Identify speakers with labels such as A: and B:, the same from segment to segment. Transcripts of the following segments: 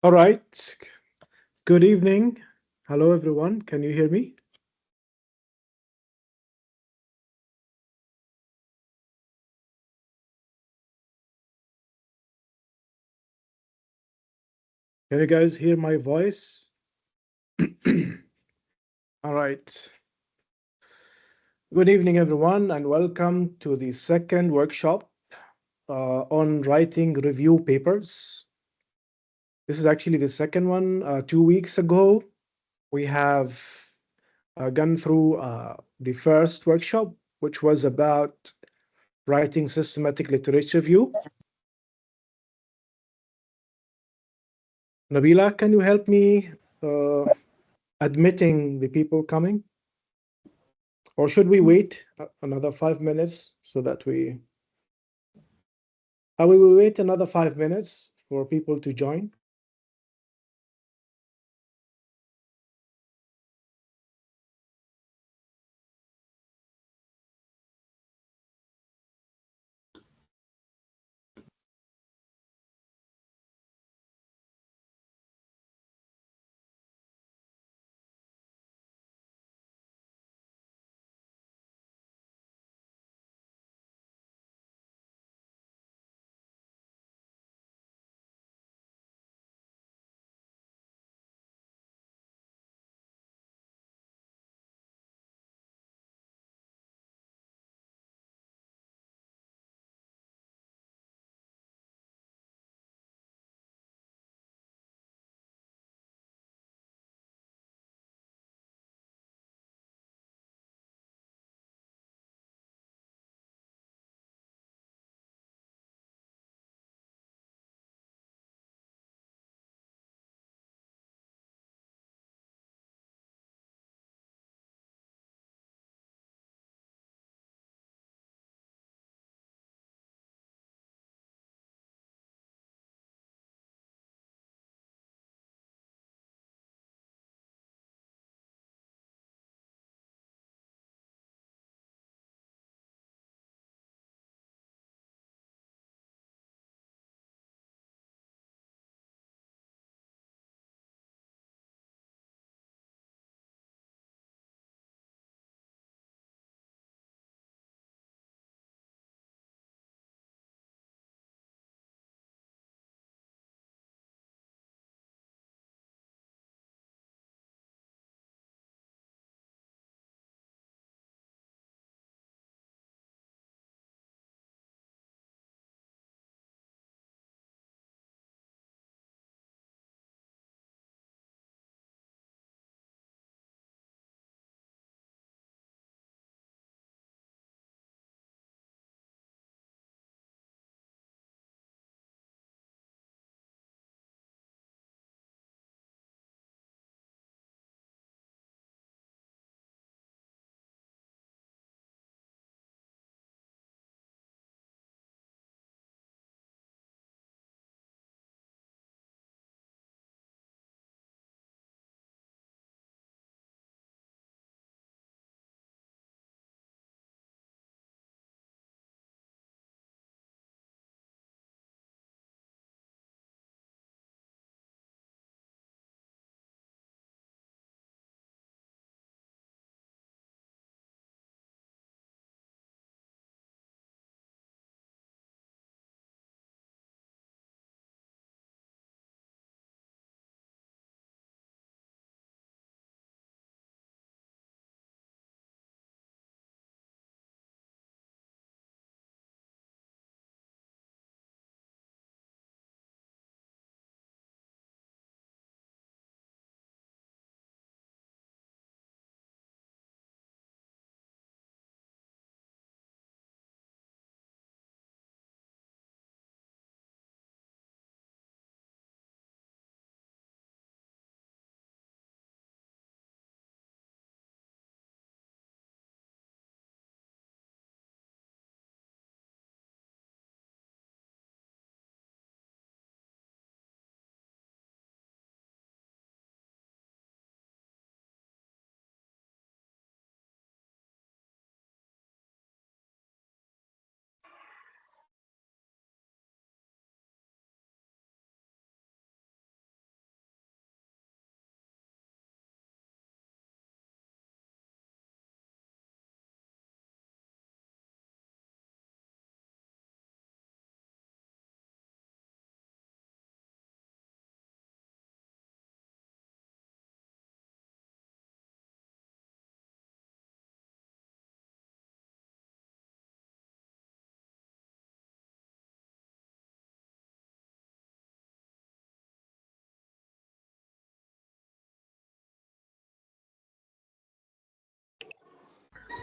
A: All right. Good evening. Hello, everyone. Can you hear me? Can you guys hear my voice? All right. Good evening, everyone, and welcome to the second workshop on writing review papers. This is actually the second one. 2 weeks ago, we have gone through the first workshop, which was about writing systematic literature review. Nabila, can you help me uh, admitting the people coming? Or should we wait another 5 minutes so that we will wait another 5 minutes for people to join?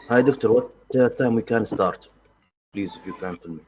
B: Hi, doctor. What time we can start? Please, if you can tell me.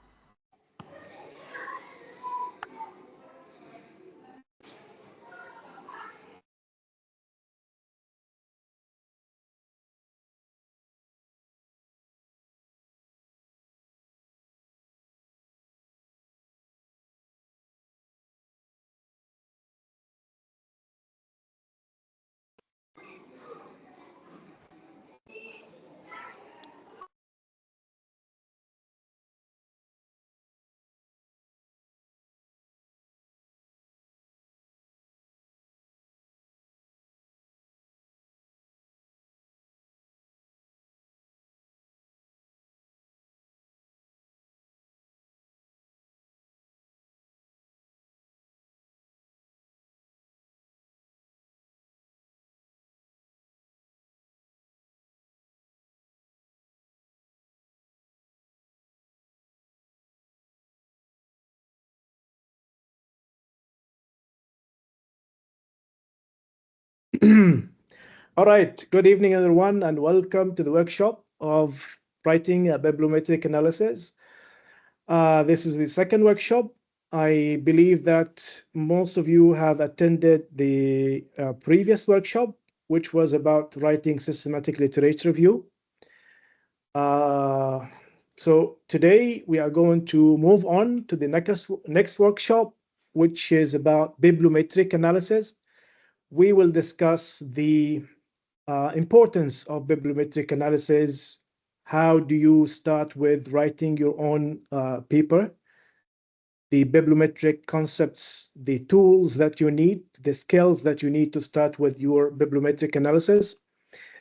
A: All right. Good evening, everyone, and welcome to the workshop of writing a bibliometric analysis. This is the second workshop. I believe that most of you have attended the previous workshop, which was about writing systematic literature review. Uh, so today we are going to move on to the next workshop, which is about bibliometric analysis. We will discuss the importance of bibliometric analysis. How do you start with writing your own paper? The bibliometric concepts, the tools that you need, the skills that you need to start with your bibliometric analysis.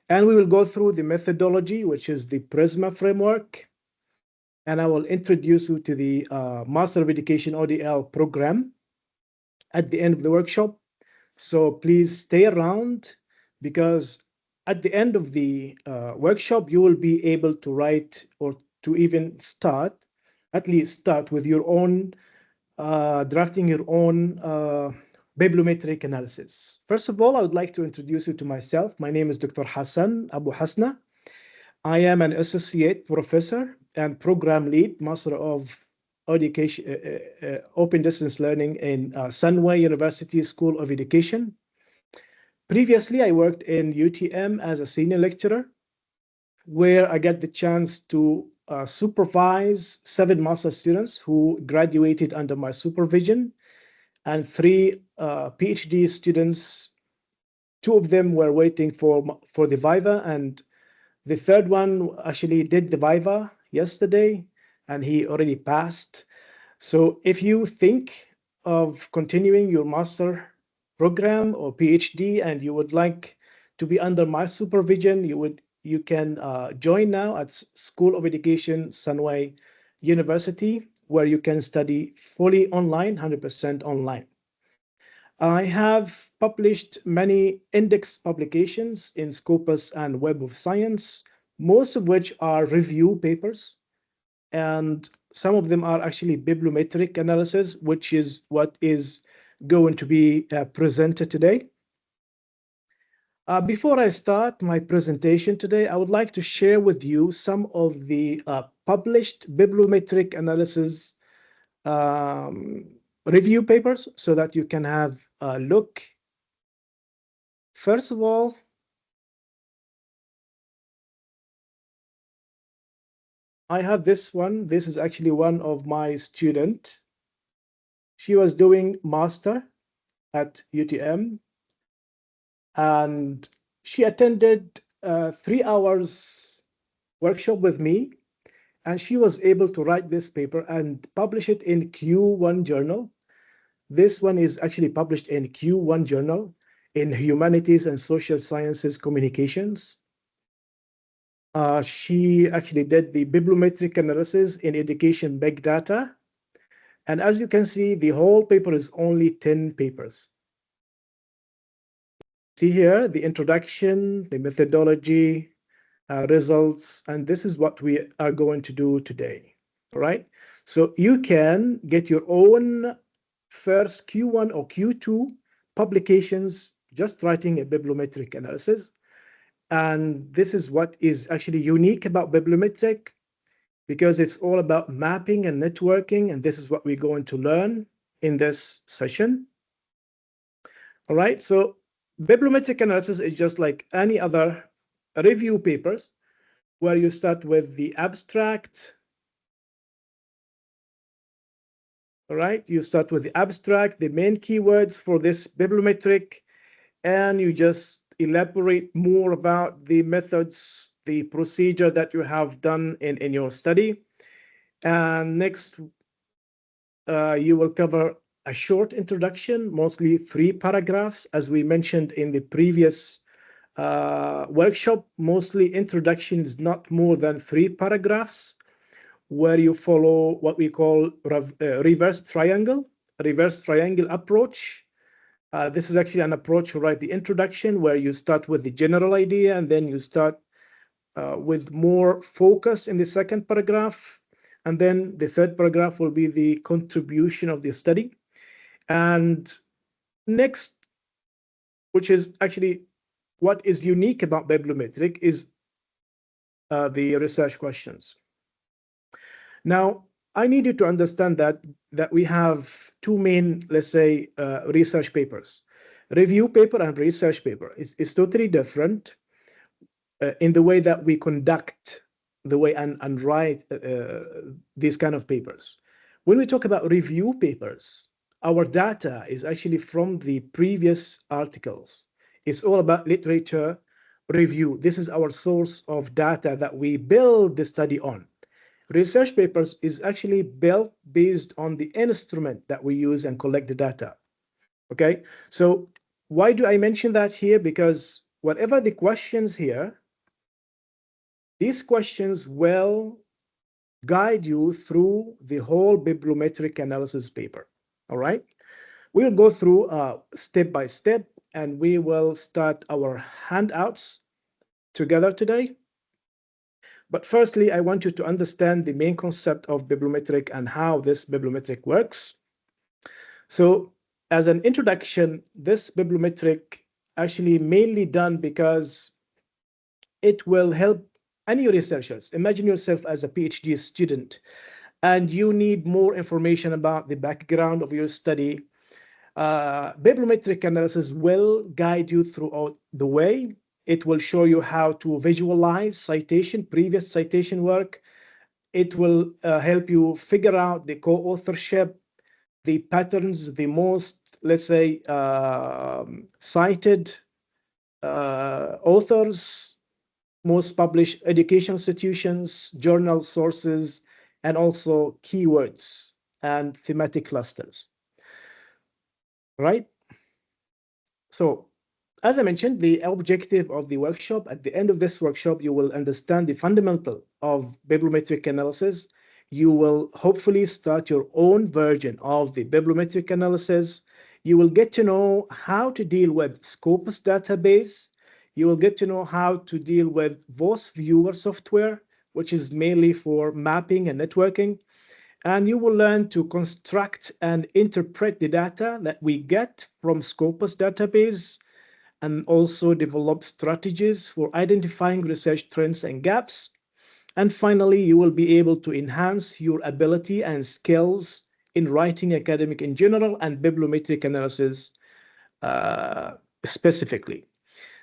A: And we will go through the methodology, which is the PRISMA framework. And I will introduce you to the Master of Education ODL program at the end of the workshop. So please stay around because at the end of the workshop, you will be able to write or to even start, at least start with your own, drafting your own bibliometric analysis. First of all, I would like to introduce you to myself. My name is Dr. Hassan Abuhassna. I am an associate professor and program lead, Master of Education, Open Distance Learning in Sunway University School of Education. Previously, I worked in UTM as a senior lecturer, where I got the chance to supervise 7 master students who graduated under my supervision, and 3 PhD students. 2 of them were waiting for the Viva, and the third one actually did the Viva yesterday, and he already passed. So if you think of continuing your master program or PhD and you would like to be under my supervision, you can join now at School of Education Sunway University, where you can study fully online, 100% online. I have published many index publications in Scopus and Web of Science, most of which are review papers, and some of them are actually bibliometric analysis, which is what is going to be presented today. Before I start my presentation today, I would like to share with you some of the published bibliometric analysis review papers so that you can have a look. First of all, I have this one. This is actually one of my student. She was doing master at UTM, and she attended 3 hours workshop with me, and she was able to write this paper and publish it in Q1 journal. This one is actually published in Q1 journal in Humanities and Social Sciences Communications. She actually did the bibliometric analysis in education big data. And as you can see, the whole paper is only 10 papers. See here, the introduction, the methodology, results, and this is what we are going to do today. All right. So you can get your own first Q1 or Q2 publications just writing a bibliometric analysis. And this is what is actually unique about bibliometric, because it's all about mapping and networking. And this is what we're going to learn in this session. All right. So bibliometric analysis is just like any other review papers, where you start with the abstract. All right. You start with the abstract, the main keywords for this bibliometric, and you just elaborate more about the methods, the procedure that you have done in your study. And next, you will cover a short introduction, mostly 3 paragraphs, as we mentioned in the previous workshop. Mostly introduction is not more than 3 paragraphs, where you follow what we call reverse triangle approach. This is actually an approach to write the introduction, where you start with the general idea and then you start with more focus in the second paragraph. And then the third paragraph will be the contribution of the study. And next, which is actually what is unique about bibliometric, is the research questions. Now, I need you to understand that we have 2 main, let's say, research papers. Review paper and research paper is totally different in the way that we conduct the way and write these kind of papers. When we talk about review papers, our data is actually from the previous articles. It's all about literature review. This is our source of data that we build the study on. Research papers is actually built based on the instrument that we use and collect the data. Okay, so why do I mention that here? Because whatever the questions here, these questions will guide you through the whole bibliometric analysis paper. All right, we'll go through step by step, and we will start our handouts together today. But firstly, I want you to understand the main concept of bibliometric and how this bibliometric works. So as an introduction, this bibliometric actually mainly done because it will help any researchers. Imagine yourself as a PhD student and you need more information about the background of your study. Bibliometric analysis will guide you throughout the way. It will show you how to visualize previous citation work. It will help you figure out the co-authorship, the patterns, the most, let's say, cited authors, most published education institutions, journal sources, and also keywords and thematic clusters, right? So, as I mentioned, the objective of the workshop, at the end of this workshop, you will understand the fundamental of bibliometric analysis. You will hopefully start your own version of the bibliometric analysis. You will get to know how to deal with Scopus database. You will get to know how to deal with VOSviewer software, which is mainly for mapping and networking. And you will learn to construct and interpret the data that we get from Scopus database, and also develop strategies for identifying research trends and gaps. And finally, you will be able to enhance your ability and skills in writing academic in general and bibliometric analysis specifically.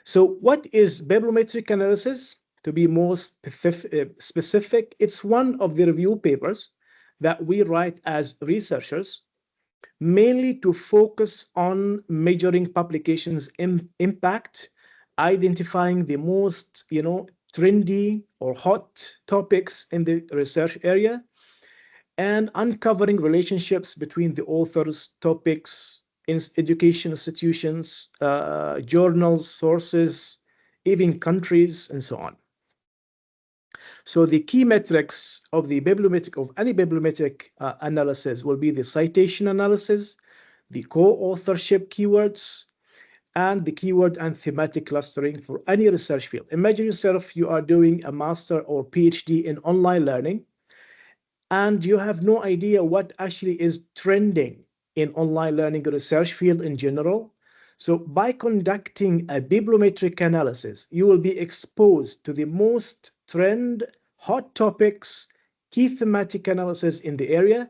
A: So what is bibliometric analysis? To be more specific, it's one of the review papers that we write as researchers, mainly to focus on measuring publications' impact, identifying the most, trendy or hot topics in the research area, and uncovering relationships between the authors, topics, education institutions, journals, sources, even countries, and so on. So the key metrics of the bibliometric of any bibliometric analysis will be the citation analysis, the co-authorship keywords, and the keyword and thematic clustering for any research field. Imagine yourself, you are doing a master or PhD in online learning, and you have no idea what actually is trending in online learning research field in general. So by conducting a bibliometric analysis, you will be exposed to the most trend, hot topics, key thematic analysis in the area.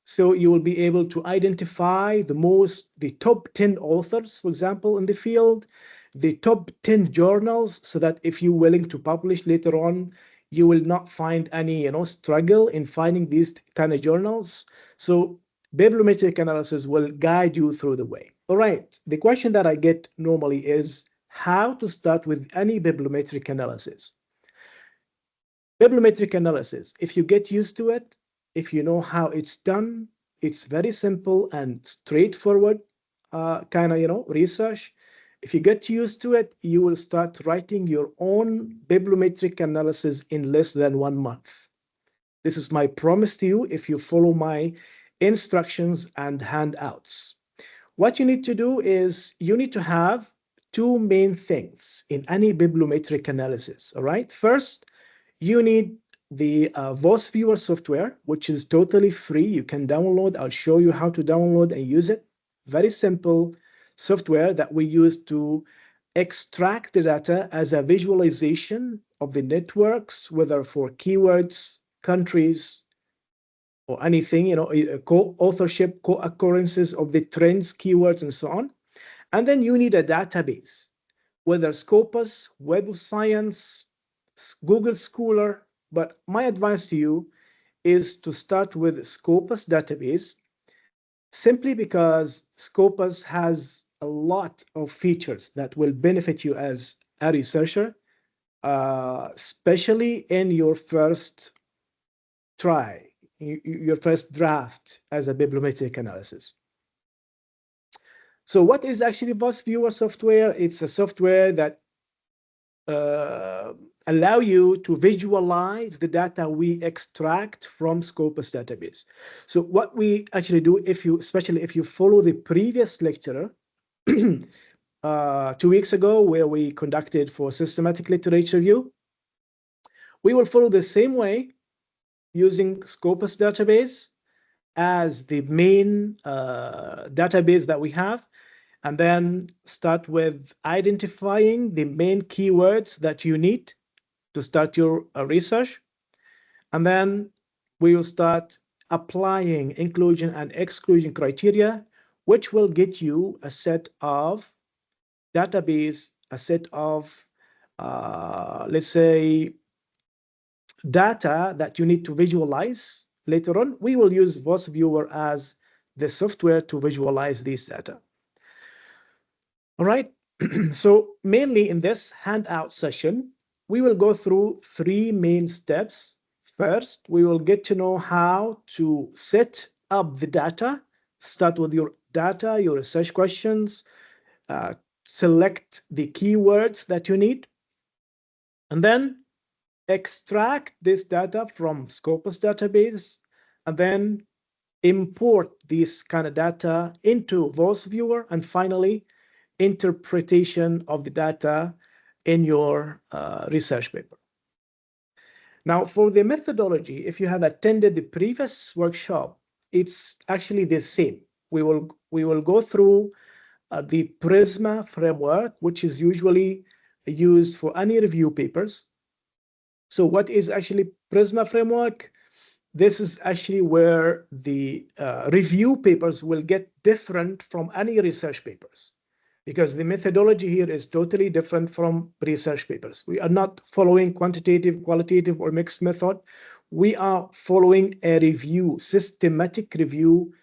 A: So you will be able to identify the top 10 authors, for example, in the field, the top 10 journals, so that if you're willing to publish later on, you will not find any, struggle in finding these kind of journals. So bibliometric analysis will guide you through the way. All right. The question that I get normally is how to start with any bibliometric analysis. Bibliometric analysis, if you get used to it, if you know how it's done, it's very simple and straightforward kind of, research. If you get used to it, you will start writing your own bibliometric analysis in less than 1 month. This is my promise to you if you follow my instructions and handouts. What you need to do is you need to have two main things in any bibliometric analysis. All right. First, you need the VOSviewer software, which is totally free. You can download. I'll show you how to download and use it. Very simple software that we use to extract the data as a visualization of the networks, whether for keywords, countries, or anything, co-authorship, co-occurrences of the trends, keywords, and so on. And then you need a database, whether Scopus, Web of Science, Google Scholar. But my advice to you is to start with Scopus database, simply because Scopus has a lot of features that will benefit you as a researcher, especially in your first try, your first draft as a bibliometric analysis. So what is actually VOSviewer software? It's a software that allow you to visualize the data we extract from Scopus database. So what we actually do, especially if you follow the previous lecture 2 weeks ago, where we conducted for systematic literature review, we will follow the same way, using Scopus database as the main database that we have, and then start with identifying the main keywords that you need to start your research. And then we will start applying inclusion and exclusion criteria, which will get you a set of database, a set of, let's say, data that you need to visualize. Later on, we will use VOSviewer as the software to visualize this data. All right. So mainly in this handout session, we will go through 3 main steps. First, we will get to know how to set up the data. Start with your data, your research questions, select the keywords that you need, and then extract this data from Scopus database, and then import this kind of data into VOSviewer, and finally, interpretation of the data in your research paper. Now, for the methodology, if you have attended the previous workshop, it's actually the same. We will go through the PRISMA framework, which is usually used for any review papers. So what is actually PRISMA framework? This is actually where the review papers will get different from any research papers, because the methodology here is totally different from research papers. We are not following quantitative, qualitative, or mixed method. We are following a review, systematic review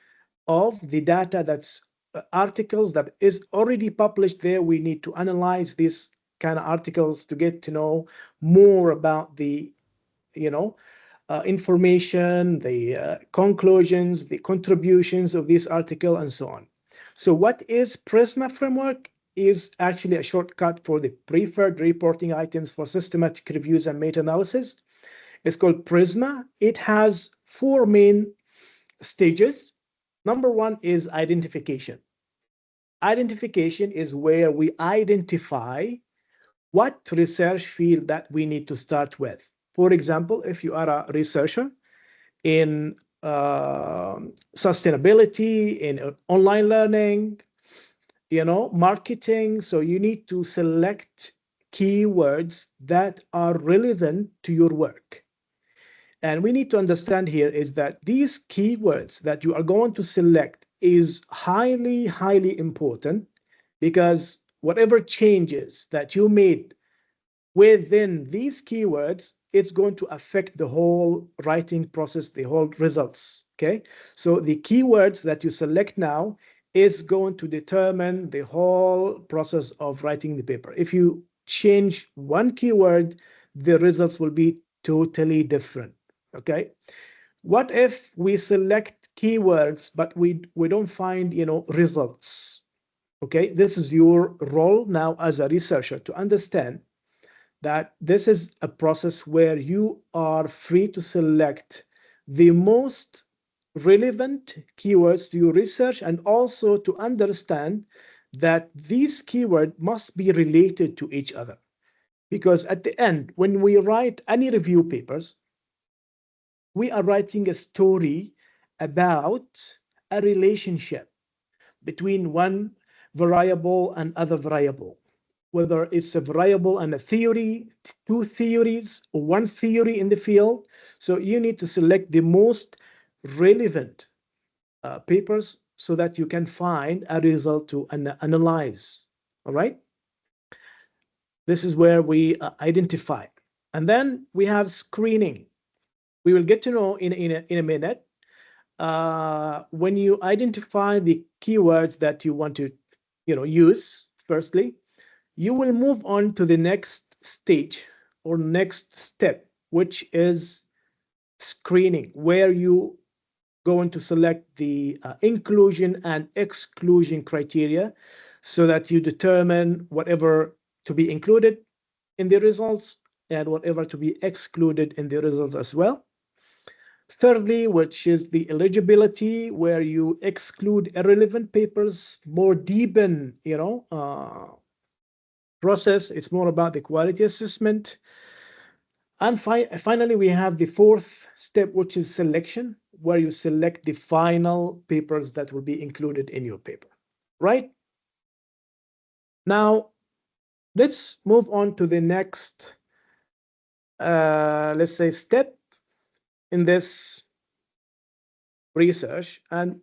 A: of the data that's articles that is already published there. We need to analyze these kind of articles to get to know more about the, information, the conclusions, the contributions of this article, and so on. So what is PRISMA framework? Is actually a shortcut for the preferred reporting items for systematic reviews and meta-analysis. It's called PRISMA. It has 4 main stages. Number 1 is identification. Identification is where we identify what research field that we need to start with. For example, if you are a researcher in sustainability, in online learning, marketing. So you need to select keywords that are relevant to your work. And we need to understand here is that these keywords that you are going to select is highly, highly important, because whatever changes that you made within these keywords, it's going to affect the whole writing process, the whole results. Okay. So the keywords that you select now is going to determine the whole process of writing the paper. If you change one keyword, the results will be totally different. Okay. What if we select keywords, but we don't find, results? Okay. This is your role now as a researcher to understand that this is a process where you are free to select the most relevant keywords to your research, and also to understand that these keywords must be related to each other. Because at the end, when we write any review papers, we are writing a story about a relationship between one variable and other variable, whether it's a variable and a theory, two theories, or one theory in the field. So you need to select the most relevant papers so that you can find a result to analyze. All right. This is where we identify. And then we have screening. We will get to know in a minute. When you identify the keywords that you want to use, firstly, you will move on to the next stage or next step, which is screening, where you going to select the inclusion and exclusion criteria so that you determine whatever to be included in the results and whatever to be excluded in the results as well. Thirdly, which is the eligibility, where you exclude irrelevant papers, more deepen, process. It's more about the quality assessment. And finally, we have the fourth step, which is selection, where you select the final papers that will be included in your paper, right? Now, let's move on to the next, let's say, step in this research. And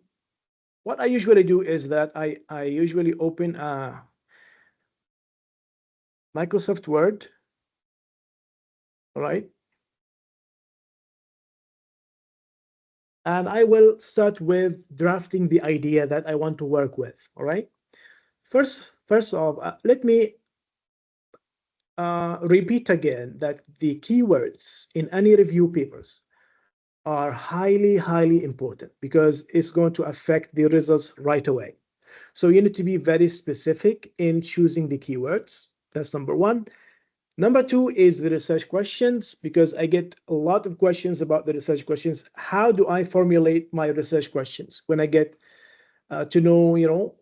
A: what I usually do is that I usually open a Microsoft Word, all right? And I will start with drafting the idea that I want to work with, all right? First off, let me repeat again that the keywords in any review papers are highly, highly important, because it's going to affect the results right away. So you need to be very specific in choosing the keywords. That's number one. Number two is the research questions, because I get a lot of questions about the research questions. How do I formulate my research questions when I get to know,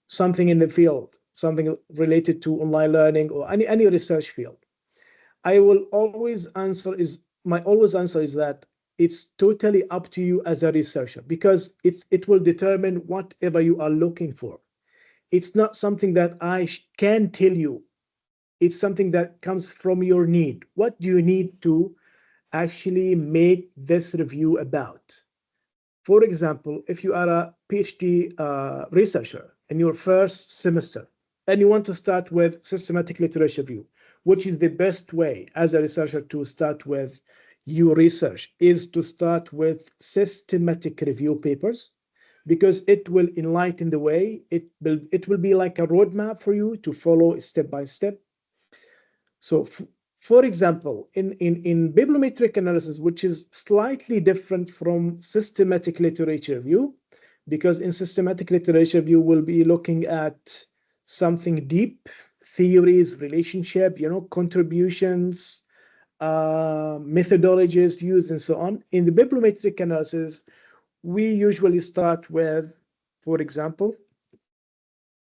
A: something in the field, something related to online learning or any research field? I will always answer is my always answer is that it's totally up to you as a researcher, because it will determine whatever you are looking for. It's not something that I can tell you. It's something that comes from your need. What do you need to actually make this review about? For example, if you are a PhD researcher in your first semester and you want to start with systematic literature review, which is the best way as a researcher to start with your research, is to start with systematic review papers, because it will enlighten the way. It will be like a roadmap for you to follow step by step. So, for example, in bibliometric analysis, which is slightly different from systematic literature review, because in systematic literature review, we'll be looking at something deep, theories, relationship, contributions, methodologies used, and so on. In the bibliometric analysis, we usually start with, for example,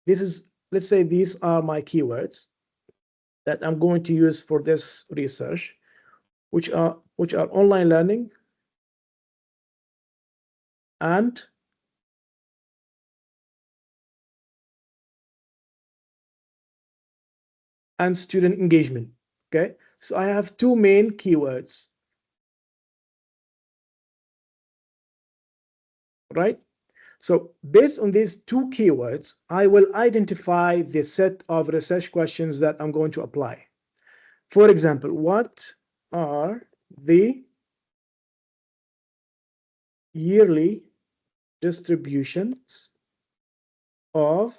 A: let's say these are my keywords that I'm going to use for this research, which are online learning and and student engagement. Okay, so I have two main keywords, right? So based on these two keywords, I will identify the set of research questions that I'm going to apply. For example, what are the yearly distributions of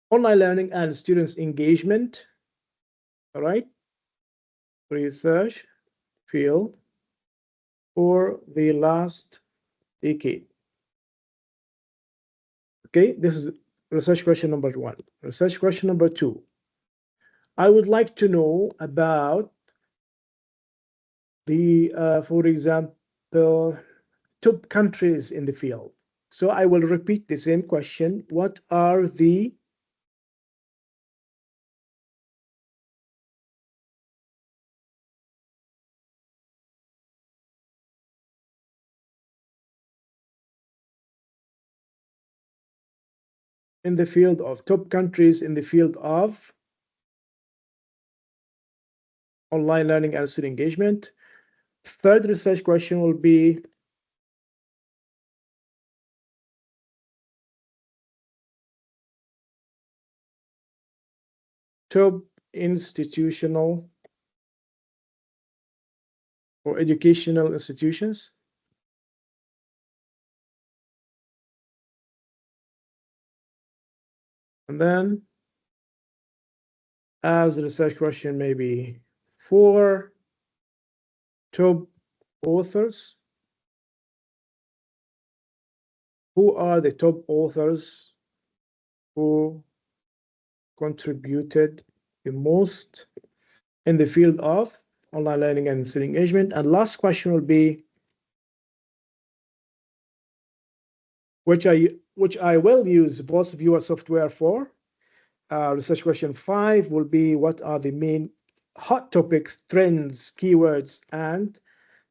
A: online learning and students engagement, all right, research field for the last decade? Okay, this is research question number one. Research question number two, I would like to know about the, for example, top countries in the field. So I will repeat the same question. What are the in the field of top countries in the field of online learning and student engagement? Third research question will be top institutional or educational institutions. And then as research question, maybe four, top authors. Who are the top authors who contributed the most in the field of online learning and student engagement? And last question will be, which I will use VOSviewer software for. Research question 5 will be, what are the main hot topics, trends, keywords, and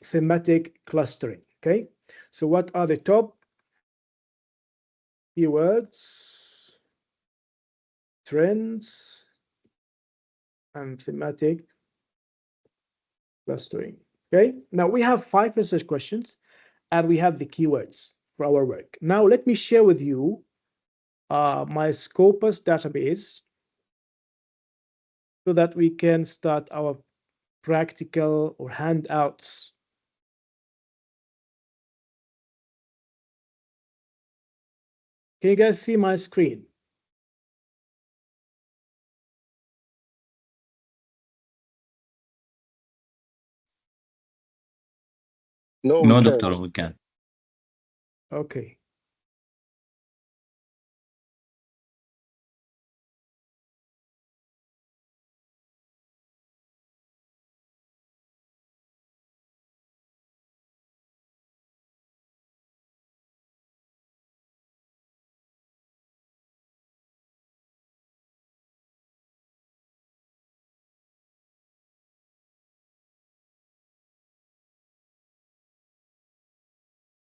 A: thematic clustering? Okay, so what are the top keywords, trends, and thematic clustering? Okay, now we have 5 research questions and we have the keywords for our work. Now let me share with you my Scopus database so that we can start our practical or handouts. Can you guys see my screen?
C: No,
D: No,
C: we
D: doctor,
C: can't.
D: we can.
A: Okay.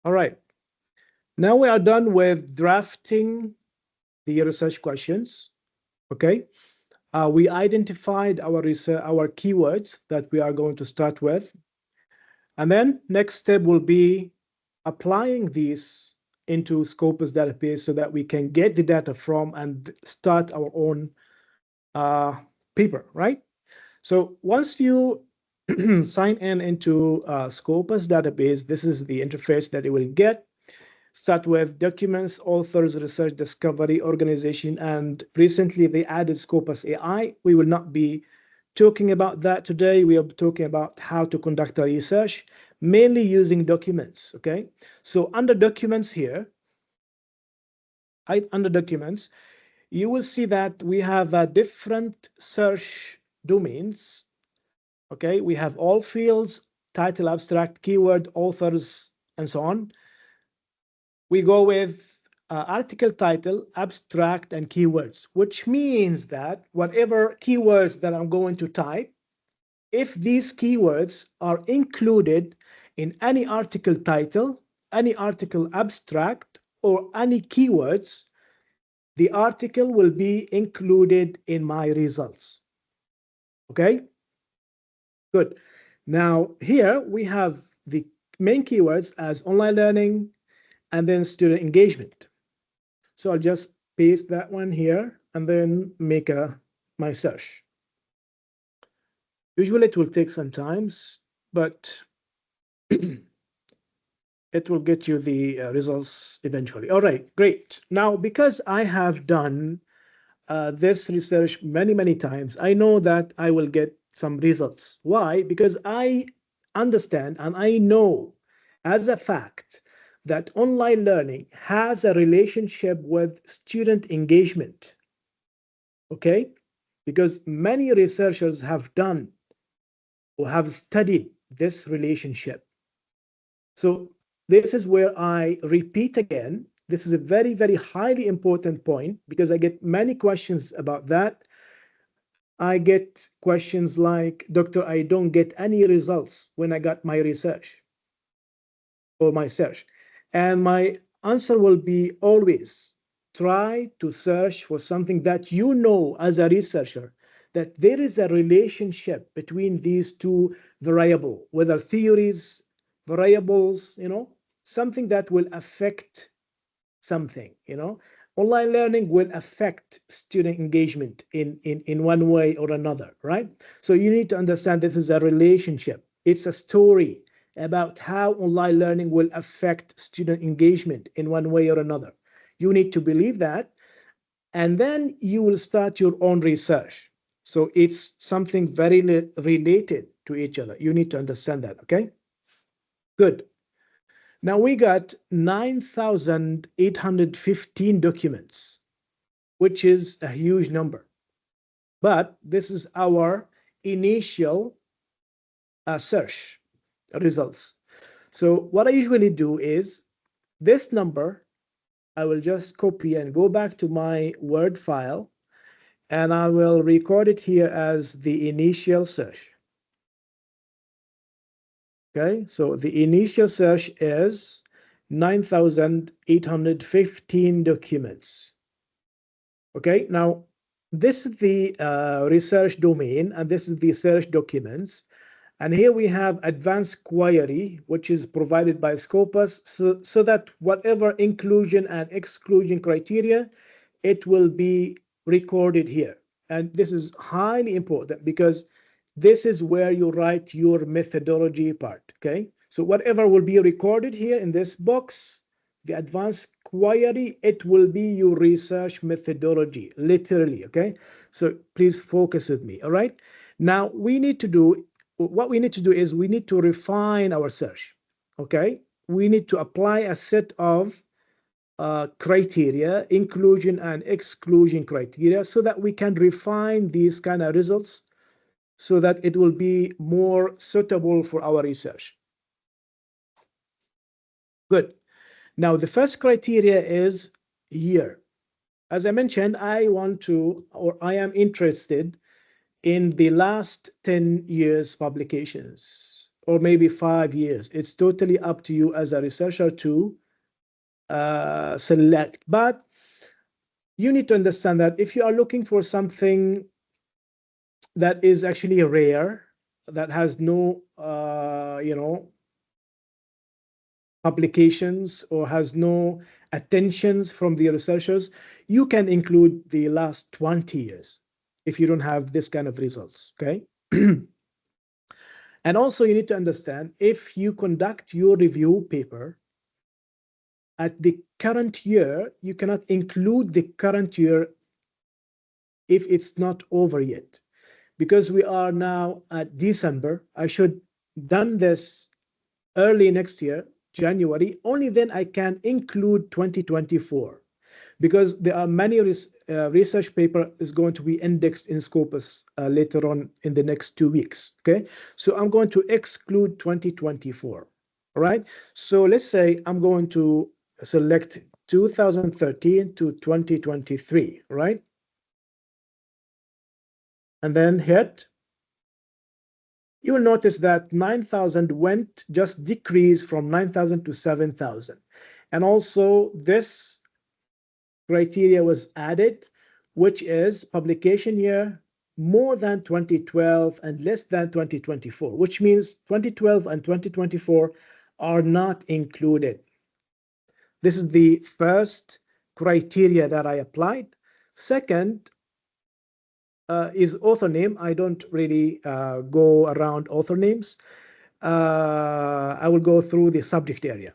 A: All right. Now we are done with drafting the research questions. Okay. We identified our keywords that we are going to start with. And then next step will be applying these into Scopus database so that we can get the data from and start our own paper, right? So once you sign in into Scopus database, this is the interface that it will get. Start with documents, authors, research, discovery, organization, and recently they added Scopus AI. We will not be talking about that today. We are talking about how to conduct a research, mainly using documents, okay? So under documents here, under documents, you will see that we have different search domains. Okay, we have all fields, title, abstract, keyword, authors, and so on. We go with article title, abstract, and keywords, which means that whatever keywords that I'm going to type, if these keywords are included in any article title, any article abstract or any keywords, the article will be included in my results. Okay, good. Now here we have the main keywords as online learning and then student engagement. So I'll just paste that one here and then make my search. Usually it will take some time, but it will get you the results eventually. All right, great. Now, because I have done this research many times, I know that I will get some results. Why? Because I understand and I know as a fact that online learning has a relationship with student engagement. Okay? Because many researchers have done or have studied this relationship. So this is where I repeat again. This is a very highly important point because I get many questions about that. I get questions like, Doctor, I don't get any results when I got my research or my search. And my answer will be always try to search for something that you know as a researcher, that there is a relationship between these two variables, whether theories, variables, something that will affect something, online learning will affect student engagement in one way or another, right? So you need to understand this is a relationship. It's a story about how online learning will affect student engagement in one way or another. You need to believe that, and then you will start your own research. So it's something very related to each other. You need to understand that, okay? Good. Now we got 9,815 documents, which is a huge number. But this is our initial search results. So what I usually do is this number, I will just copy and go back to my Word file, and I will record it here as the initial search. Okay, so the initial search is 9,815 documents. Okay, now this is the research domain, and this is the search documents. And here we have advanced query, which is provided by Scopus, so that whatever inclusion and exclusion criteria, it will be recorded here. And this is highly important because this is where you write your methodology part, okay? So whatever will be recorded here in this box, the advanced query, it will be your research methodology, literally, okay? So please focus with me, all right? Now, what we need to do is we need to refine our search, okay? We need to apply a set of criteria, inclusion and exclusion criteria, so that we can refine these kind of results so that it will be more suitable for our research. Good. Now, the first criteria is year. As I mentioned, I am interested in the last 10 years publications, or maybe 5 years. It's totally up to you as a researcher to select. But you need to understand that if you are looking for something that is actually rare, that has no, publications or has no attentions from the researchers, you can include the last 20 years if you don't have this kind of results, okay? And also you need to understand, if you conduct your review paper at the current year, you cannot include the current year if it's not over yet. Because we are now at December, I should done this early next year, January, only then I can include 2024, because there are many research paper is going to be indexed in Scopus later on in the next 2 weeks, okay? So I'm going to exclude 2024, all right? So let's say I'm going to select 2013 to 2023, right? And then hit you will notice that 9,000 went just decreased from 9,000 to 7,000. And also this criteria was added, which is publication year more than 2012 and less than 2024, which means 2012 and 2024 are not included. This is the first criteria that I applied. Second is author name. I don't really go around author names. I will go through the subject area.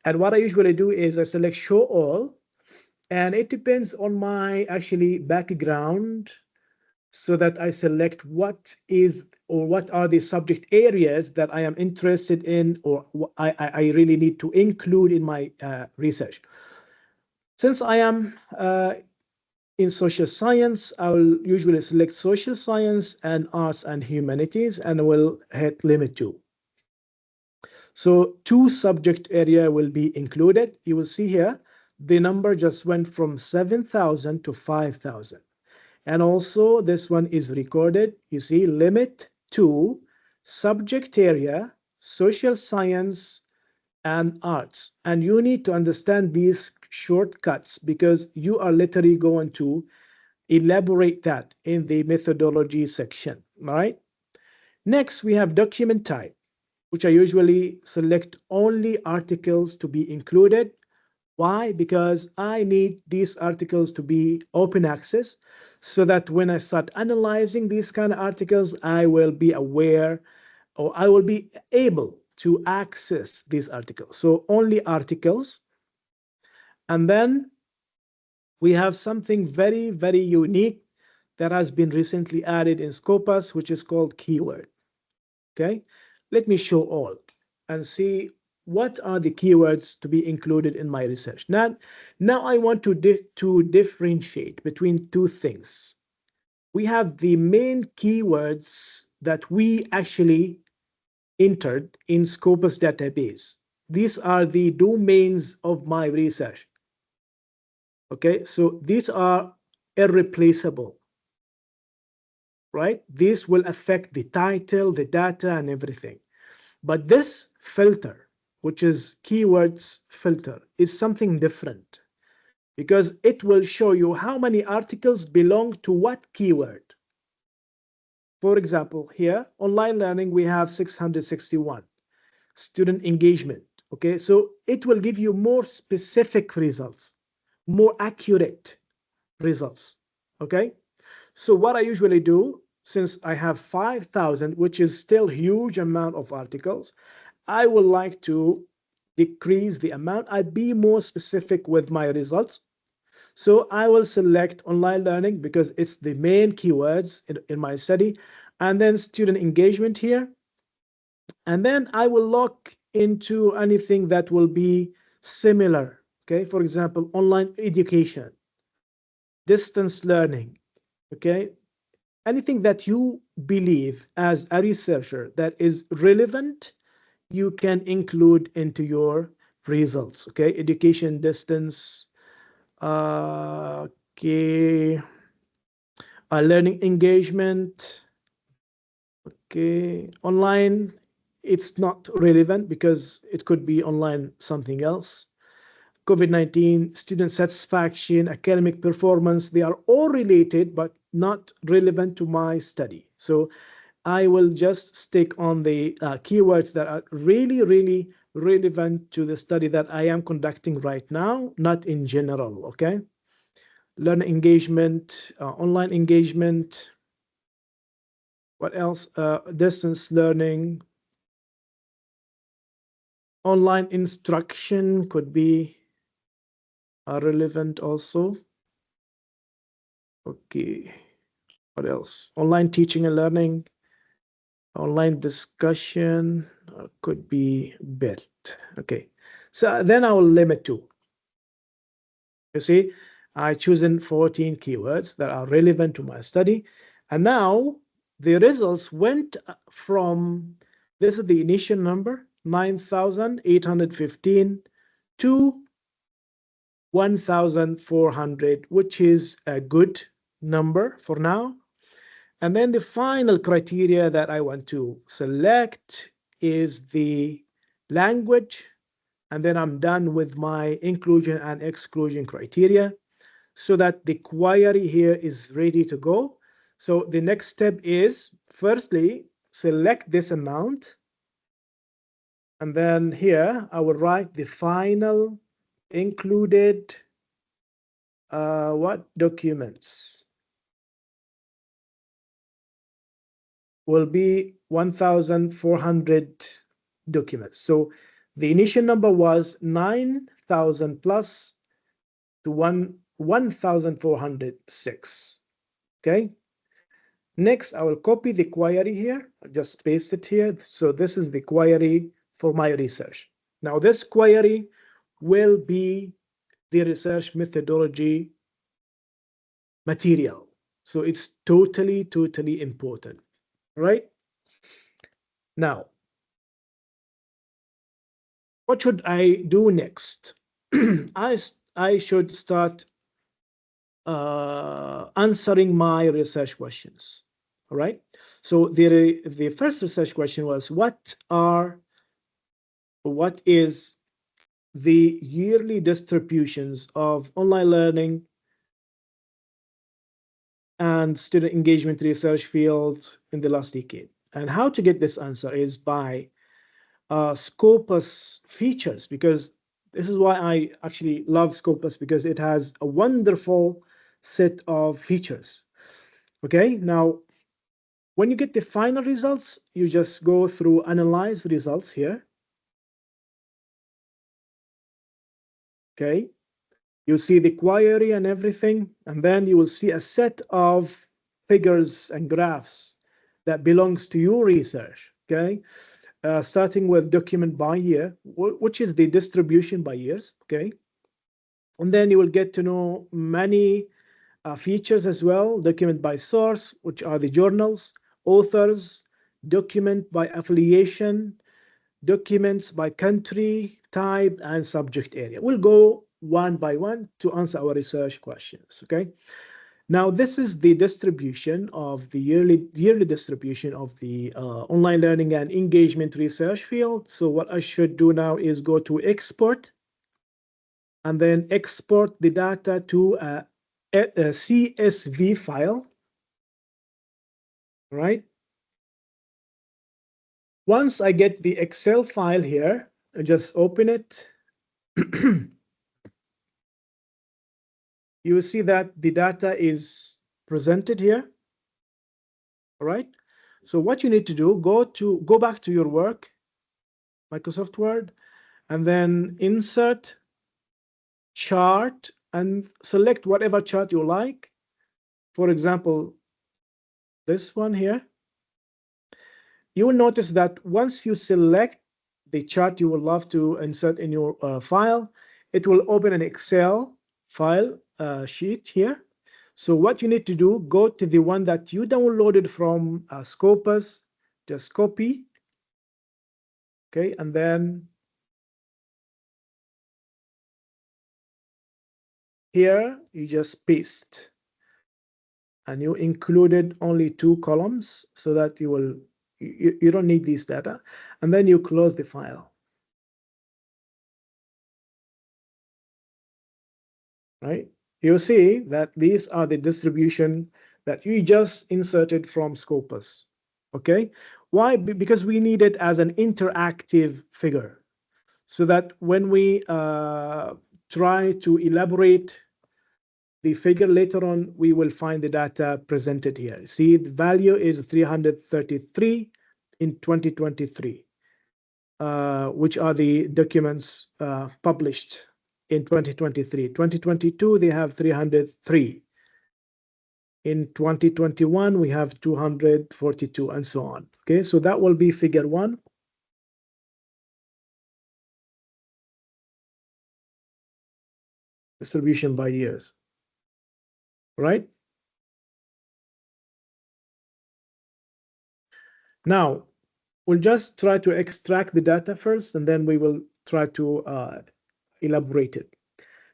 A: And what I usually do is I select show all, and it depends on my actually background so that I select what is or what are the subject areas that I am interested in or I really need to include in my research. Since I am in social science, I will usually select social science and arts and humanities, and I will hit limit to. So two subject area will be included. You will see here, the number just went from 7,000 to 5,000. And also this one is recorded. You see, limit to subject area, social science, and arts. And you need to understand these shortcuts because you are literally going to elaborate that in the methodology section. All right. Next, we have document type, which I usually select only articles to be included. Why? Because I need these articles to be open access so that when I start analyzing these kind of articles, I will be aware or I will be able to access these articles. So only articles. And then we have something very, very unique that has been recently added in Scopus, which is called keyword. Okay, let me show all and see what are the keywords to be included in my research. Now I want to differentiate between two things. We have the main keywords that we actually entered in Scopus database. These are the domains of my research. Okay, so these are irreplaceable, right? These will affect the title, the data, and everything. But this filter, which is keywords filter, is something different because it will show you how many articles belong to what keyword. For example, here, online learning, we have 661. Student engagement, okay? So it will give you more specific results, more accurate results, okay? So what I usually do, since I have 5,000, which is still huge amount of articles, I would like to decrease the amount. I'd be more specific with my results. So I will select online learning because it's the main keywords in my study. And then student engagement here. And then I will look into anything that will be similar. Okay, for example, online education, distance learning. Okay, anything that you believe as a researcher that is relevant, you can include into your results. Okay, education, distance, okay, learning engagement, okay, online, it's not relevant because it could be online something else. COVID-19, student satisfaction, academic performance, they are all related but not relevant to my study. So I will just stick on the keywords that are really, really relevant to the study that I am conducting right now, not in general, okay? Learner engagement, online engagement, what else? Distance learning, online instruction could be relevant also. Okay, what else? Online teaching and learning, online discussion could be built. Okay, so then I will limit to. You see, I chosen 14 keywords that are relevant to my study. And now the results went from, this is the initial number, 9,815 to 1,400, which is a good number for now. And then the final criteria that I want to select is the language. And then I'm done with my inclusion and exclusion criteria so that the query here is ready to go. So the next step is, firstly, select this amount. And then here I will write the final included what documents will be 1,400 documents. So the initial number was 9,000 plus to 1,406. Okay. Next, I will copy the query here. I'll just paste it here. So this is the query for my research. Now this query will be the research methodology material. So it's totally important, right? Now, what should I do next? I should start answering my research questions. All right. So the first research question was, what is the yearly distributions of online learning and student engagement research field in the last decade? And how to get this answer is by Scopus features, because this is why I actually love Scopus, because it has a wonderful set of features. Okay, now when you get the final results, you just go through analyze results here. Okay, you see the query and everything, and then you will see a set of figures and graphs that belongs to your research. Okay, starting with document by year, which is the distribution by years. Okay, and then you will get to know many features as well. Document by source, which are the journals, authors, document by affiliation, documents by country, type, and subject area. We'll go one by one to answer our research questions. Okay. Now, this is the distribution of the yearly distribution of the online learning and engagement research field. So what I should do now is go to export and then export the data to a CSV file, right? Once I get the Excel file here, I just open it. You will see that the data is presented here. All right. So what you need to do, go back to your work, Microsoft Word, and then insert chart and select whatever chart you like. For example, this one here. You will notice that once you select the chart you would love to insert in your file, it will open an Excel file sheet here. So what you need to do, go to the one that you downloaded from Scopus, just copy, okay, and then here you just paste, and you included only 2 columns so that you don't need this data, and then you close the file. Right? You see that these are the distribution that we just inserted from Scopus. Okay, why? Because we need it as an interactive figure, so that when we try to elaborate the figure later on, we will find the data presented here. See, the value is 333 in 2023, which are the documents published in 2023. 2022, they have 303. In 2021, we have 242 and so on. Okay, so that will be figure 1. Distribution by years, right? Now, we'll just try to extract the data first, and then we will try to elaborate it.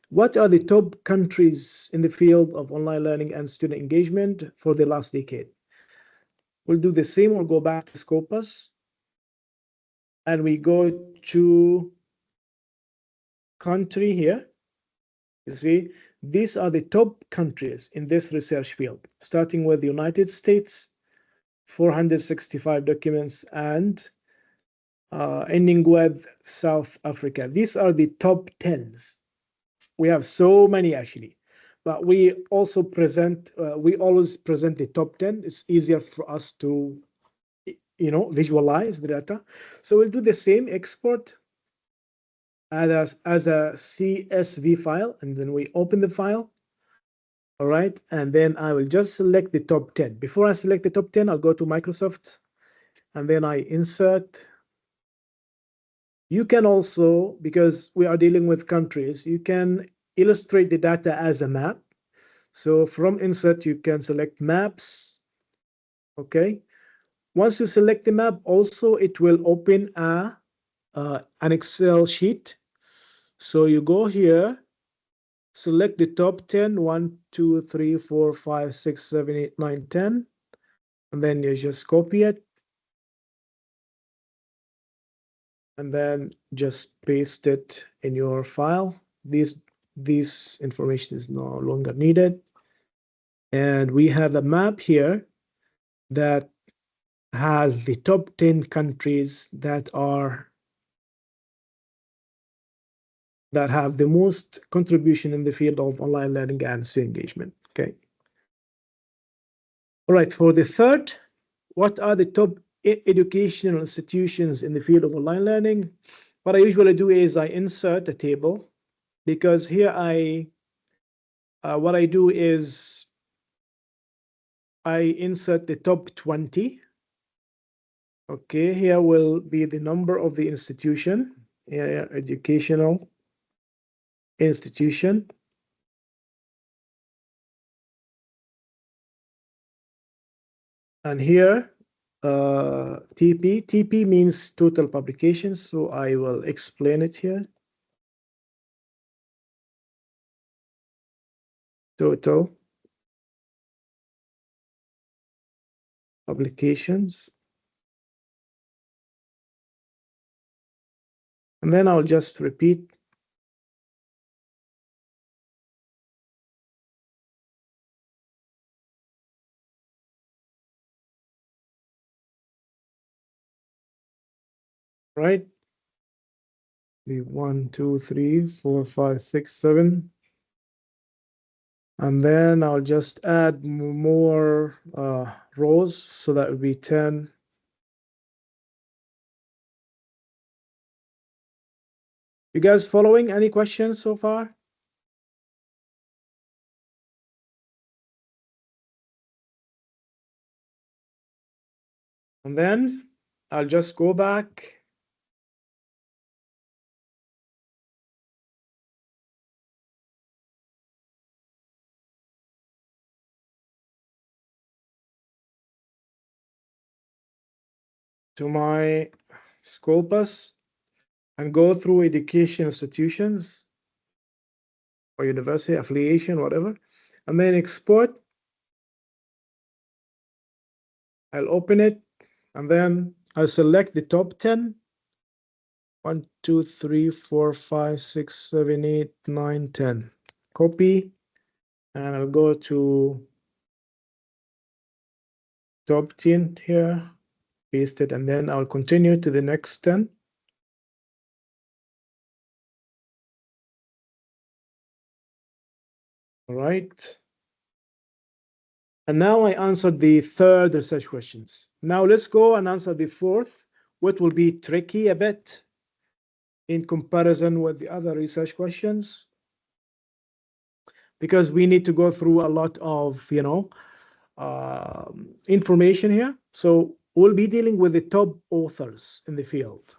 A: What are the top countries in the field of online learning and student engagement for the last decade? We'll do the same. We'll go back to Scopus and we go to country here. You see, these are the top countries in this research field, starting with the United States, 465 documents, and ending with South Africa. These are the top 10s. We have so many actually, but we also present, we always present the top 10. It's easier for us to, visualize the data. So we'll do the same, export as a CSV file, and then we open the file. All right, and then I will just select the top 10. Before I select the top 10, I'll go to Microsoft, and then I insert. You can also, because we are dealing with countries, you can illustrate the data as a map. So from insert, you can select maps. Okay. Once you select the map, also it will open an Excel sheet. So you go here, select the top 10, 1, 2, 3, 4, 5, 6, 7, 8, 9, 10. And then you just copy it. And then just paste it in your file. This information is no longer needed. And we have a map here that has the top 10 countries that have the most contribution in the field of online learning and student engagement. Okay. All right, for the third, what are the top educational institutions in the field of online learning? What I usually do is I insert a table, because here what I do is I insert the top 20. Okay, here will be the number of the institution, educational institution. And here, TP means total publications, so I will explain it here. Total publications. And then I'll just repeat. Right? The 1, 2, 3, 4, 5, 6, 7. And then I'll just add more rows, so that would be 10. You guys following? Any questions so far? And then I'll just go back. To my Scopus and go through education institutions or university affiliation, whatever, and then export. I'll open it, and then I'll select the top 10. 1, 2, 3, 4, 5, 6, 7, 8, 9, 10. Copy, and I'll go to top 10 here, paste it, and then I'll continue to the next 10. All right. And now I answered the third research questions. Now let's go and answer the fourth, what will be tricky a bit in comparison with the other research questions, because we need to go through a lot of, information here. So we'll be dealing with the top authors in the field.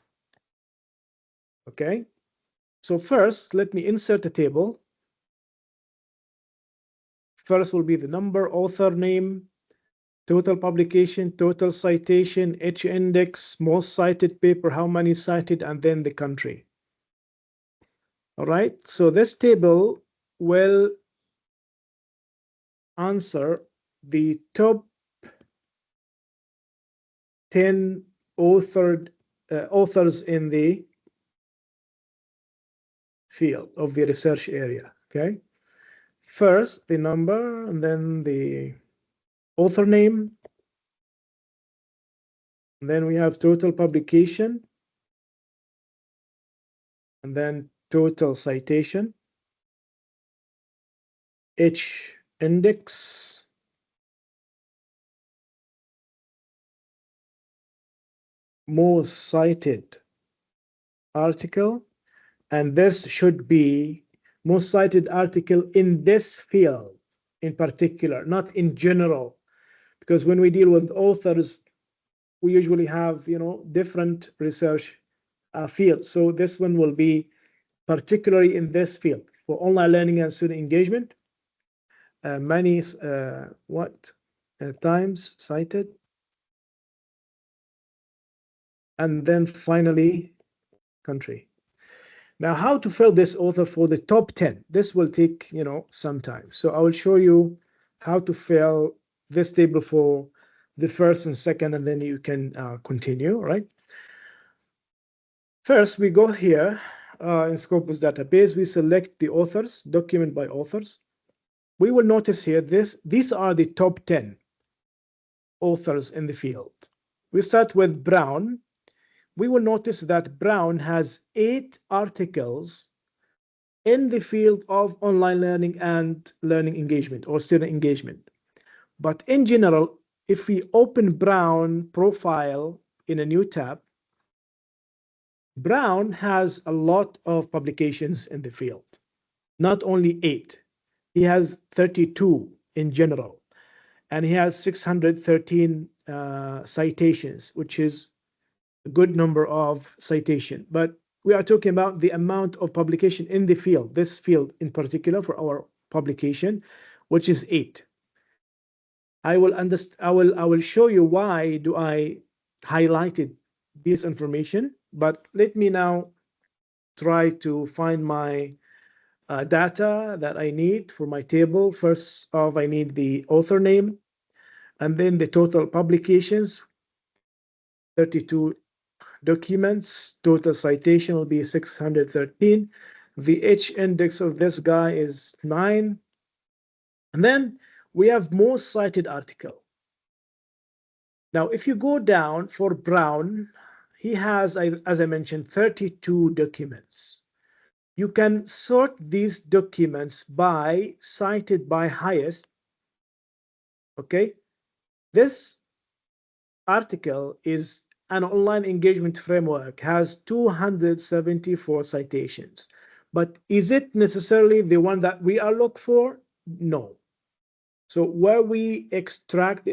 A: Okay. So first, let me insert a table. First will be the number, author name, total publication, total citation, H-index, most cited paper, how many cited, and then the country. All right. So this table will answer the top 10 authors in the field of the research area. Okay, first the number, and then the author name, and then we have total publication, and then total citation, H index, most cited article, and this should be most cited article in this field in particular, not in general, because when we deal with authors, we usually have, different research fields. So this one will be particularly in this field for online learning and student engagement. Many times cited, and then finally country. Now, how to fill this author for the top 10? This will take, some time. So I will show you how to fill this table for the first and second, and then you can continue, right? First, we go here in Scopus database, we select the authors, document by authors. We will notice here these are the top 10 authors in the field. We start with Brown. We will notice that Brown has 8 articles in the field of online learning and learning engagement or student engagement. But in general, if we open Brown profile in a new tab, Brown has a lot of publications in the field, not only 8. He has 32 in general, and he has 613 citations, which is a good number of citation. But we are talking about the amount of publication in the field, this field in particular for our publication, which is 8. I will show you why do I highlighted this information, but let me now try to find my data that I need for my table. First off, I need the author name, and then the total publications, 32 documents. Total citation will be 613. The H index of this guy is 9. And then we have most cited article. Now, if you go down for Brown, he has, as I mentioned, 32 documents. You can sort these documents by cited by highest. Okay, this article is an online engagement framework, has 274 citations. But is it necessarily the one that we are looking for? No. So where we extract the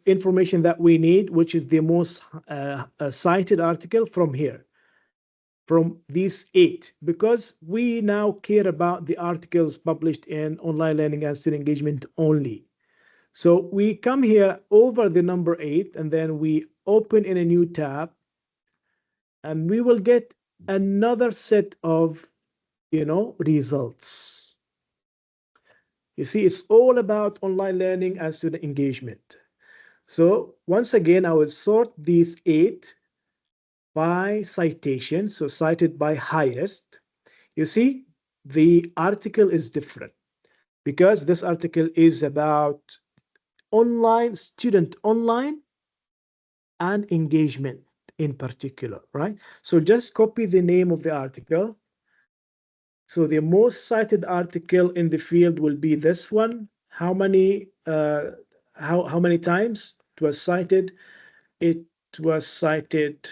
A: information that we need, which is the most cited article from here, from these 8, because we now care about the articles published in online learning and student engagement only. So we come here over the number 8, and then we open in a new tab, and we will get another set of, results. You see, it's all about online learning and student engagement. So once again, I will sort these 8 by citation, so cited by highest. You see, the article is different because this article is about student online and engagement in particular, right? So just copy the name of the article. So the most cited article in the field will be this one. How many times it was cited? It was cited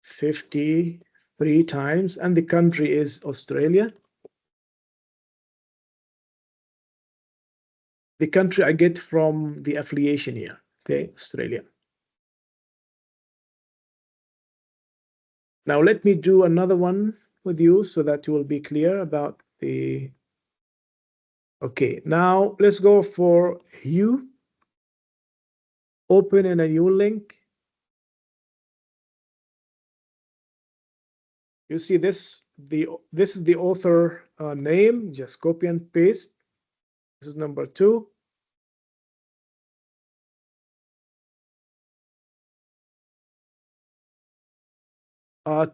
A: 53 times, and the country is Australia. The country I get from the affiliation here, okay, Australia. Now let me do another one with you so that you will be clear about the. Okay, now let's go for Hue. Open in a new link. You see this is the author name. Just copy and paste. This is number 2.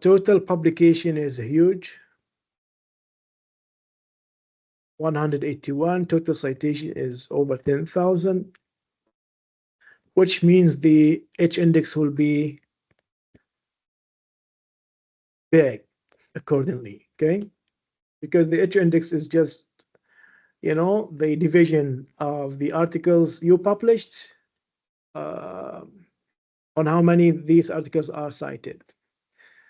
A: Total publication is huge, 181. Total citation is over 10,000, which means the H index will be big accordingly, okay? Because the H index is just, the division of the articles you published uh, on how many these articles are cited.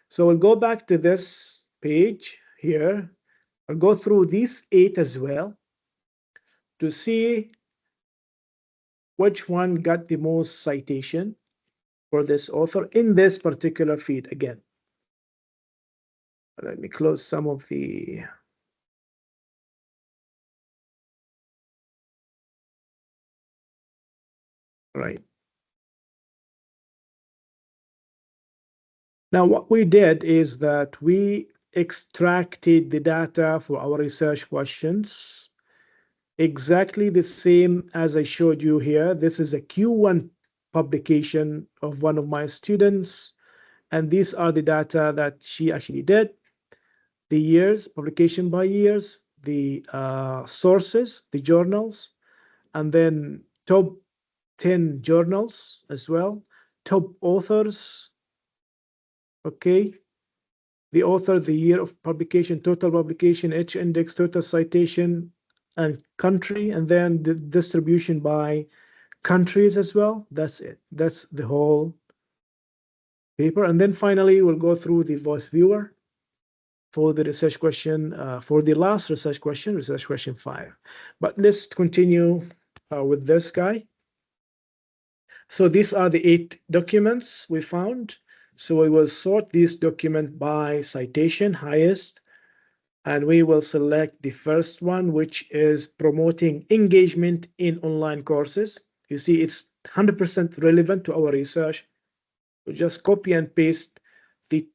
A: So we'll go back to this page here. I'll go through these 8 as well to see which one got the most citation for this author in this particular feed again. Let me close some of the right. Now, what we did is that we extracted the data for our research questions exactly the same as I showed you here. This is a Q1 publication of one of my students, and these are the data that she actually did. The years, publication by years, the sources, the journals, and then top 10 journals as well, top authors, okay, the author, the year of publication, total publication, H index, total citation, and country, and then the distribution by countries as well. That's it. That's the whole paper. And then finally, we'll go through the VOSviewer for the research question, for the last research question 5. But let's continue with this guy. So these are the 8 documents we found. So we will sort this document by citation, highest, and we will select the first one, which is promoting engagement in online courses. You see, it's 100% relevant to our research. We just copy and paste. The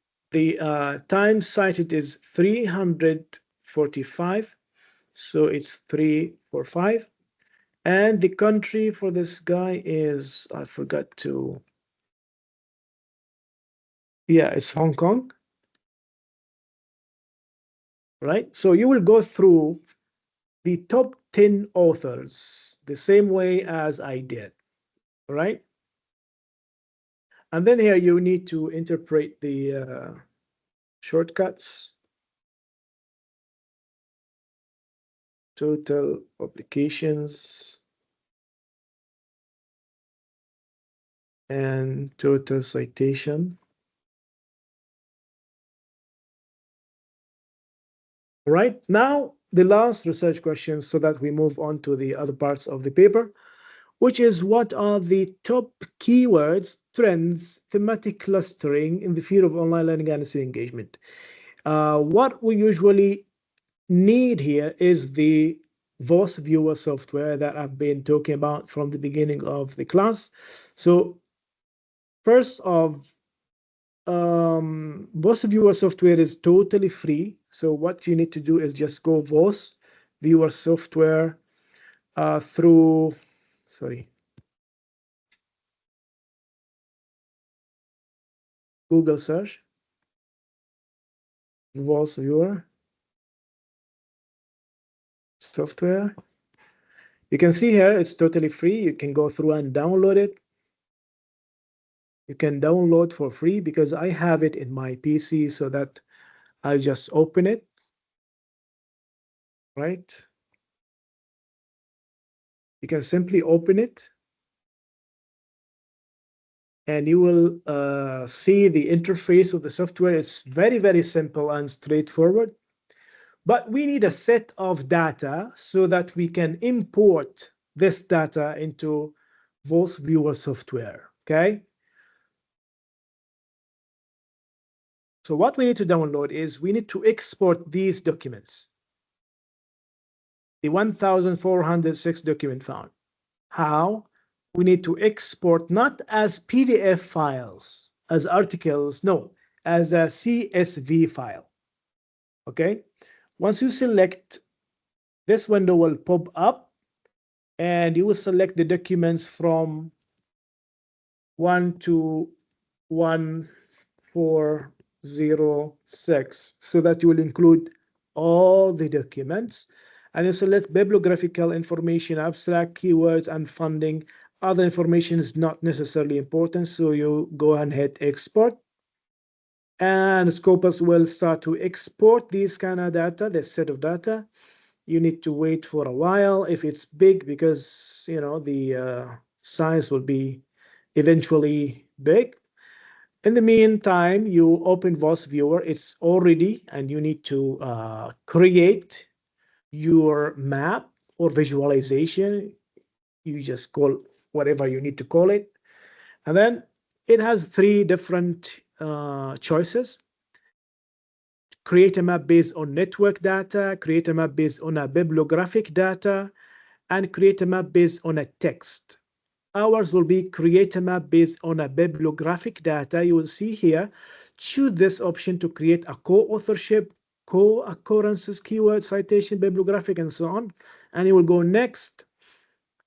A: time cited is 345, so it's 345. And the country for this guy is, I forgot to, yeah, it's Hong Kong, right? So you will go through the top 10 authors the same way as I did, right? And then here you need to interpret the shortcuts. Total publications and total citation. Right now, the last research question so that we move on to the other parts of the paper, which is what are the top keywords, trends, thematic clustering in the field of online learning and student engagement. What we usually need here is the VOSviewer software that I've been talking about from the beginning of the class. So first of VOSviewer software is totally free. So what you need to do is just go VOSviewer software through, Google search, VOSviewer software. You can see here it's totally free. You can go through and download it. You can download for free because I have it in my PC so that I'll just open it, right? You can simply open it and you will see the interface of the software. It's very, very simple and straightforward. But we need a set of data so that we can import this data into VOSviewer software, okay? So what we need to download is we need to export these documents. The 1,406 document found. How? We need to export not as PDF files, as articles, no, as a CSV file, okay? Once you select, this window will pop up and you will select the documents from 1 to 1, 4, 06, so that you will include all the documents. And you select bibliographical information, abstract, keywords, and funding. Other information is not necessarily important, so you go and hit export. And Scopus will start to export these kind of data, this set of data. You need to wait for a while if it's big, because the size will be eventually big. In the meantime, you open VOSviewer, it's all ready, and you need to create your map or visualization. You just call whatever you need to call it. And then it has three different choices. Create a map based on network data, create a map based on a bibliographic data, and create a map based on a text. Ours will be create a map based on a bibliographic data. You will see here, choose this option to create a co-authorship, co-occurrences, keyword, citation, bibliographic, and so on. And you will go next,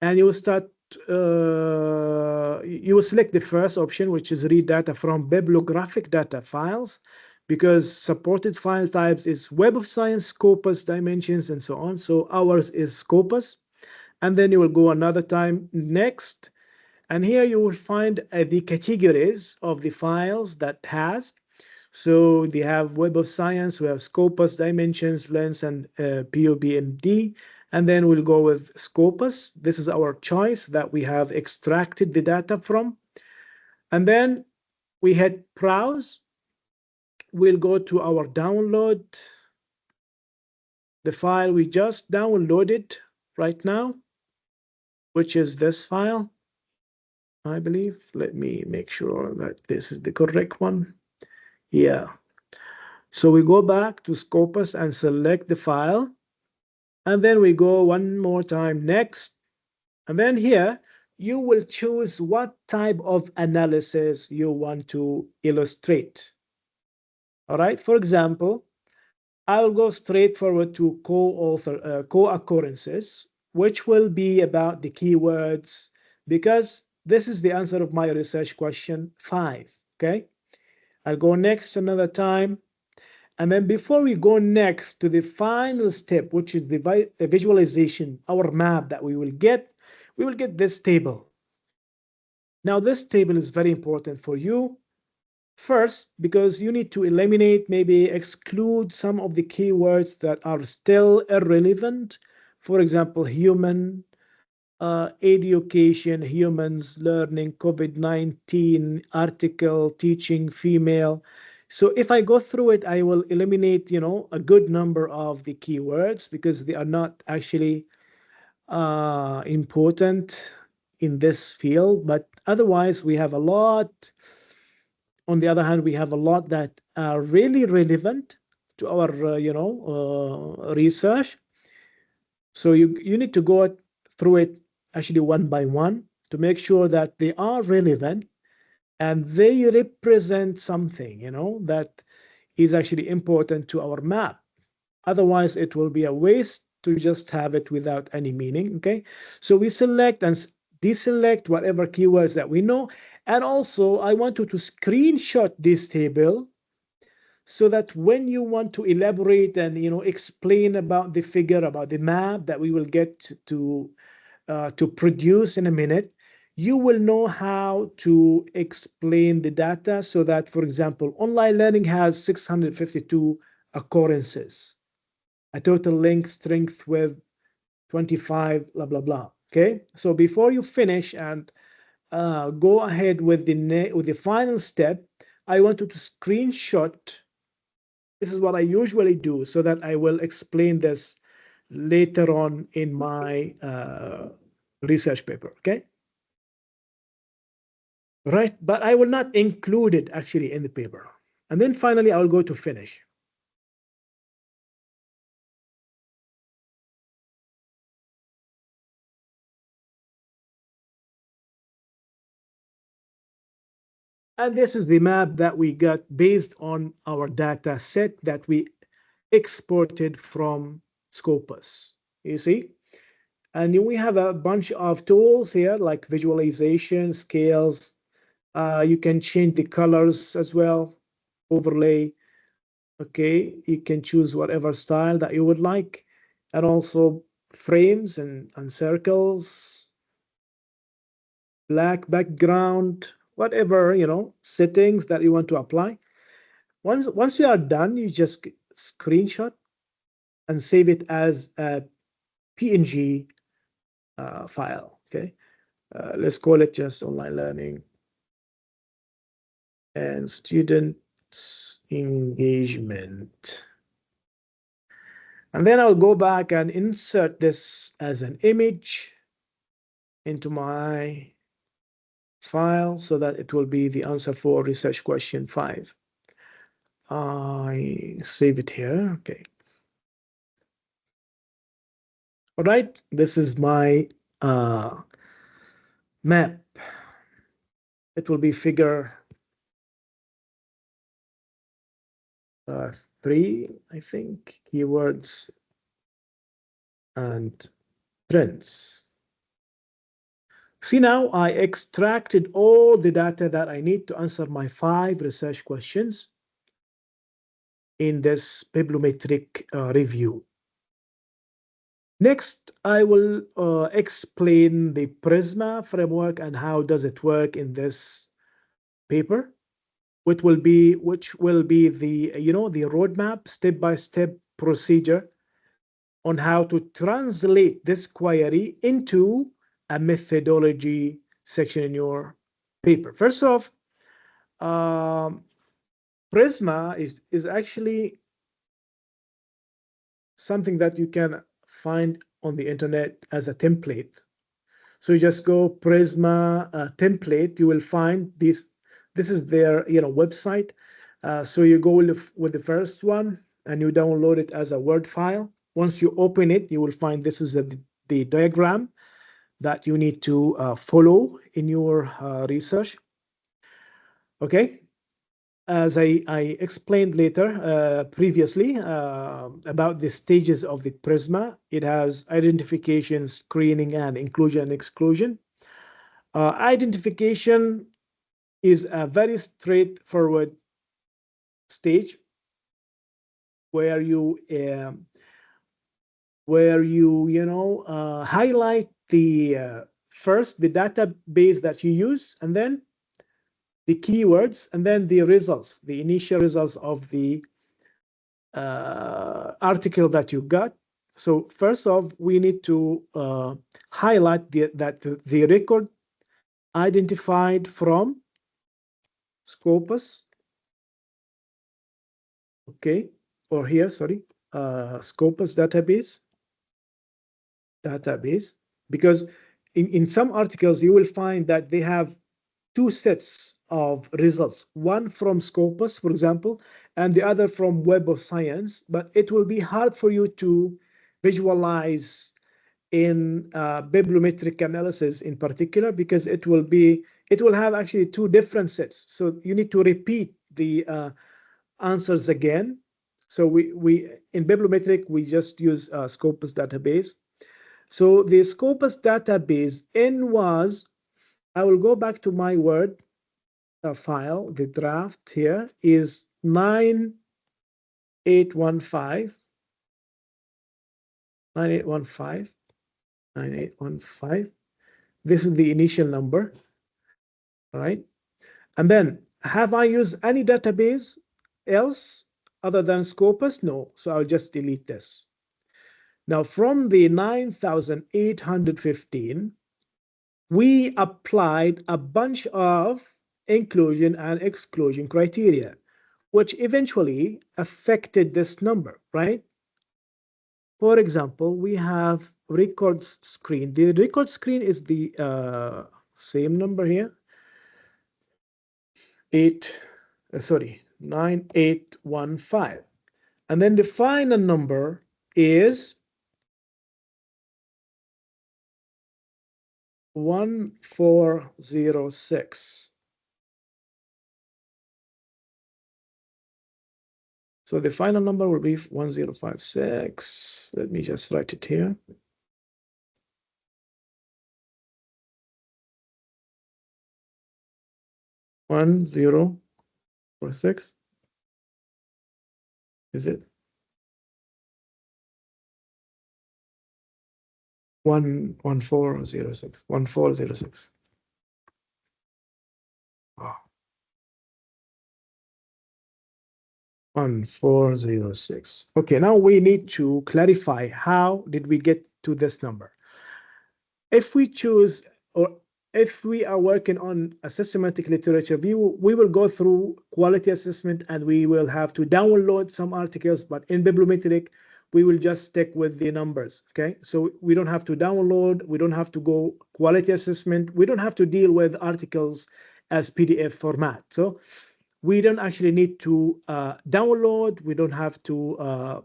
A: and you will start, you will select the first option, which is read data from bibliographic data files, because supported file types is Web of Science, Scopus, dimensions, and so on. So ours is Scopus. And then you will go another time next. And here you will find the categories of the files that has. So they have Web of Science, we have Scopus, dimensions, lengths, and POBMD. And then we'll go with Scopus. This is our choice that we have extracted the data from. And then we hit browse. We'll go to our download, the file we just downloaded right now, which is this file, I believe. Let me make sure that this is the correct one. Yeah. So we go back to Scopus and select the file. And then we go one more time next. And then here, you will choose what type of analysis you want to illustrate. All right. For example, I'll go straight forward to co-occurrences, which will be about the keywords, because this is the answer of my research question 5. Okay. I'll go next another time. And then before we go next to the final step, which is the visualization, our map that we will get this table. Now, this table is very important for you. First, because you need to eliminate, maybe exclude some of the keywords that are still irrelevant. For example, human, education, humans, learning, COVID-19, article, teaching, female. So if I go through it, I will eliminate, a good number of the keywords, because they are not actually important in this field. But otherwise, we have a lot. On the other hand, we have a lot that are really relevant to our, research. So you need to go through it actually one by one to make sure that they are relevant and they represent something, that is actually important to our map. Otherwise, it will be a waste to just have it without any meaning. Okay. So we select and deselect whatever keywords that we know. And also, I want you to screenshot this table so that when you want to elaborate and explain about the figure, about the map that we will get to produce in a minute, you will know how to explain the data, so that, for example, online learning has 652 occurrences, a total link strength with 25, blah, blah, blah. Okay. So before you finish and go ahead with the final step, I want you to screenshot. This is what I usually do, so that I will explain this later on in my research paper. Okay. Right. But I will not include it actually in the paper. And then finally, I will go to finish. And this is the map that we got based on our data set that we exported from Scopus. You see? And we have a bunch of tools here, like visualization, scales. You can change the colors as well. overlay. Okay, you can choose whatever style that you would like, and also frames and circles, black background, whatever, settings that you want to apply. Once you are done, you just screenshot and save it as a PNG file. Okay, let's call it just online learning and students engagement. And then I'll go back and insert this as an image into my file so that it will be the answer for research question 5. I save it here. Okay. All right. This is my map. It will be figure 3, I think, keywords and trends. See, now I extracted all the data that I need to answer my 5 research questions in this bibliometric review. Next, I will explain the PRISMA framework and how does it work in this paper, which will be the the roadmap, step-by-step procedure on how to translate this query into a methodology section in your paper. First off, PRISMA is actually something that you can find on the internet as a template. So you just go Prisma template. You will find this. This is their website. So you go with the first one and you download it as a Word file. Once you open it, you will find this is the diagram that you need to follow in your research. Okay. As I explained previously, about the stages of the PRISMA, it has identification, screening, and inclusion and exclusion. Identification is a very straightforward stage where you highlight the first the database that you use, and then the keywords, and then the results, the initial results of the article that you got. So first off, we need to highlight the record identified from Scopus, okay, or here, sorry, Scopus database, because in some articles you will find that they have two sets of results, one from Scopus, for example, and the other from Web of Science, but it will be hard for you to visualize in bibliometric analysis in particular, because it will have actually two different sets. So you need to repeat the answers again. So we in bibliometric, we just use Scopus database. So the Scopus database N was, I will go back to my Word file. The draft here is 9815, 9815, 9815. This is the initial number, all right? And then, have I used any database else other than Scopus? No, so I'll just delete this. Now, from the 9815, we applied a bunch of inclusion and exclusion criteria, which eventually affected this number, right? For example, we have records screen. The record screen is the same number here, 9815. And then the final number is 1406. So the final number will be 1056. Let me just write it here. 1046. Is it 1406? 1406. Oh, 1406. Okay, now we need to clarify how did we get to this number. If we choose, or if we are working on a systematic literature view, we will go through quality assessment and we will have to download some articles, but in bibliometric, we will just stick with the numbers, okay? So we don't have to download, we don't have to go quality assessment, we don't have to deal with articles as PDF format. So we don't actually need to download, we don't have to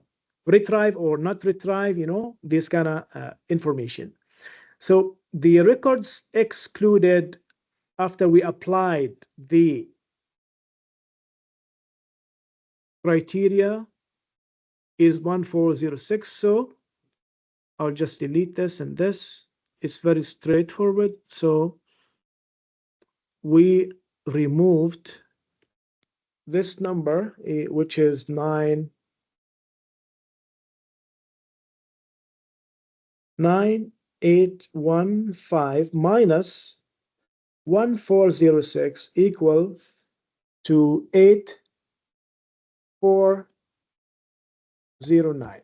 A: retrieve or not retrieve, this kind of information. So the records excluded after we applied the criteria is 1406. So I'll just delete this and this. It's very straightforward. So we removed this number, which is 9815 minus 1406 equal to 8409.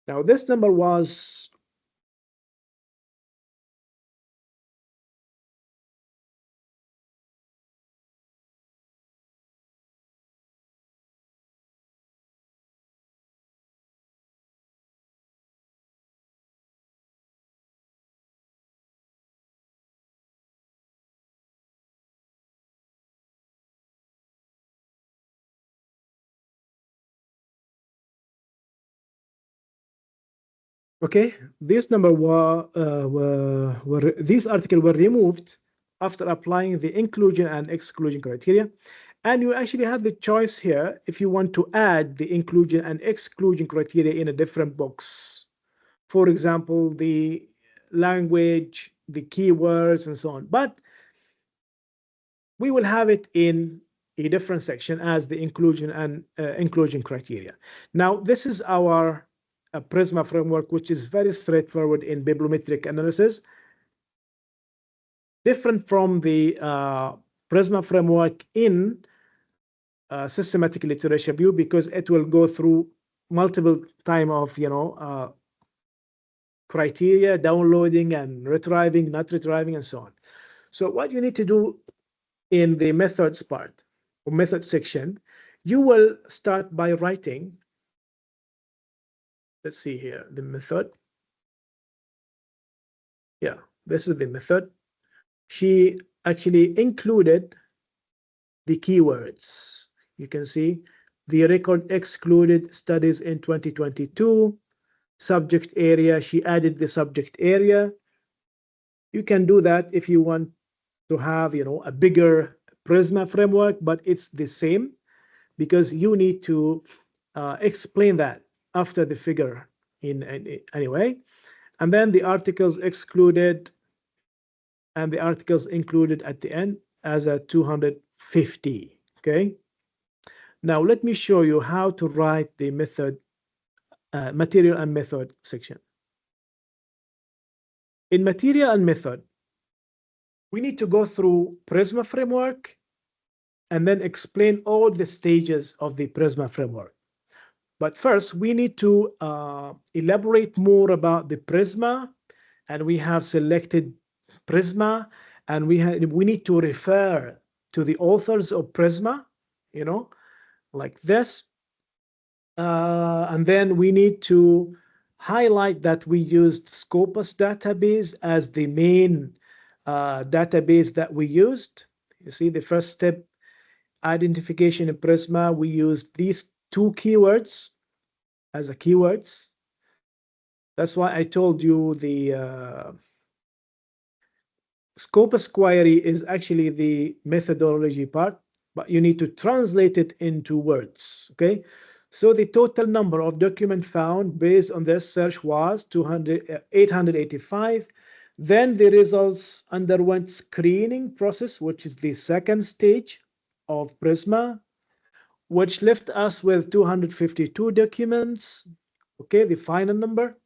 A: Now this number was okay. This number these articles were removed after applying the inclusion and exclusion criteria. And you actually have the choice here if you want to add the inclusion and exclusion criteria in a different box. For example, the language, the keywords, and so on. But we will have it in a different section as the inclusion and inclusion criteria. Now, this is our PRISMA framework, which is very straightforward in bibliometric analysis, different from the PRISMA framework in systematic literature view, because it will go through multiple time of criteria, downloading and retrieving, not retrieving, and so on. So what you need to do in the methods part or method section, you will start by writing. Let's see here, the method. Yeah, this is the method. She actually included the keywords. You can see the record excluded studies in 2022. Subject area, she added the subject area. You can do that if you want to have, a bigger PRISMA framework, but it's the same because you need to explain that after the figure in anyway. And then the articles excluded and the articles included at the end as a 250. Okay. Now let me show you how to write the method, material and method section. In material and method, we need to go through PRISMA framework and then explain all the stages of the PRISMA framework. But first, we need to elaborate more about the PRISMA, and we have selected PRISMA, and we need to refer to the authors of PRISMA, like this. And then we need to highlight that we used Scopus database as the main database that we used. You see, the first step, identification in PRISMA, we used these two keywords as a keywords. That's why I told you the Scopus query is actually the methodology part, but you need to translate it into words, okay? So the total number of documents found based on this search was 885. Then the results underwent screening process, which is the second stage of PRISMA. which left us with 252 documents, okay, the final number.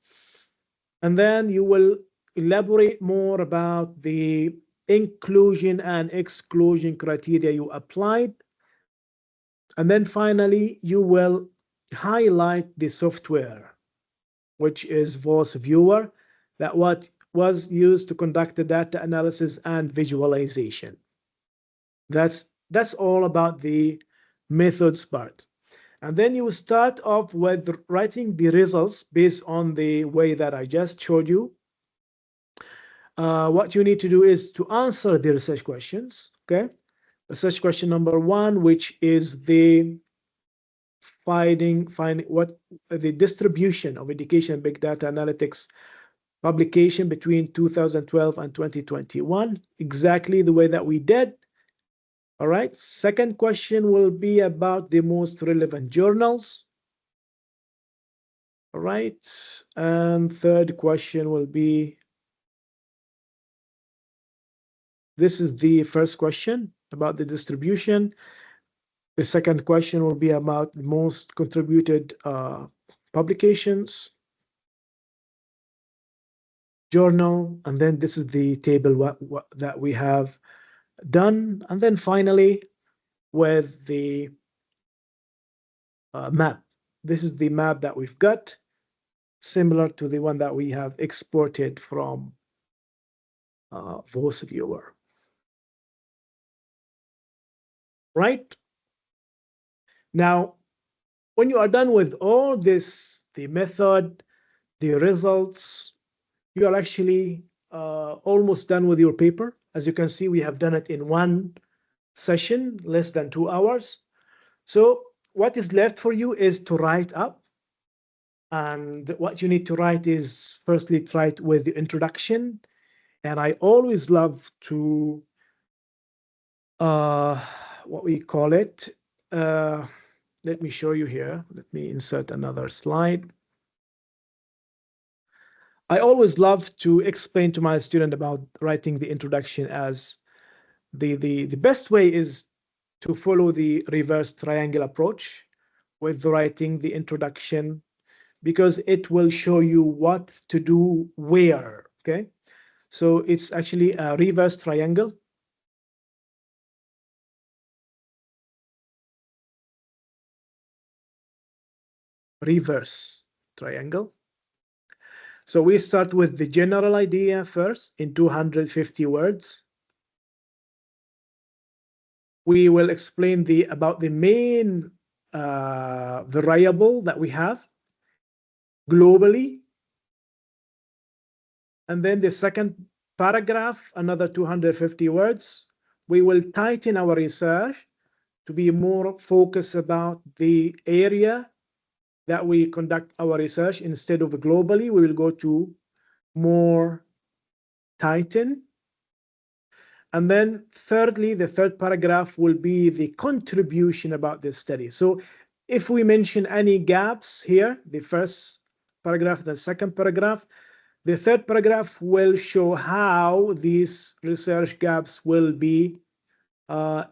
A: And then you will elaborate more about the inclusion and exclusion criteria you applied. And then finally, you will highlight the software, which is VOSviewer, that what was used to conduct the data analysis and visualization. That's all about the methods part. And then you start off with writing the results based on the way that I just showed you. What you need to do is to answer the research questions, okay? Research question number 1, which is the finding what the distribution of education big data analytics publication between 2012 and 2021, exactly the way that we did. All right. Second question will be about the most relevant journals. All right. And third question will be, this is the first question about the distribution. The second question will be about the most contributed publications, journal, and then this is the table that we have done. And then finally, with the map. This is the map that we've got, similar to the one that we have exported from VOSviewer. Right? Now, when you are done with all this, the method, the results, you are actually almost done with your paper. As you can see, we have done it in one session, less than 2 hours. So what is left for you is to write up. And what you need to write is, firstly, try it with the introduction. And I always love to, what we call it, let me show you here. Let me insert another slide. I always love to explain to my student about writing the introduction as the best way is to follow the reverse triangle approach with writing the introduction, because it will show you what to do where, okay? So it's actually a reverse triangle. Reverse triangle. So we start with the general idea first in 250 words. We will explain about the main variable that we have globally. And then the second paragraph, another 250 words. We will tighten our research to be more focused about the area that we conduct our research. Instead of globally, we will go to more tighten. And then thirdly, the third paragraph will be the contribution about this study. So if we mention any gaps here, the first paragraph, the second paragraph, the third paragraph will show how these research gaps will be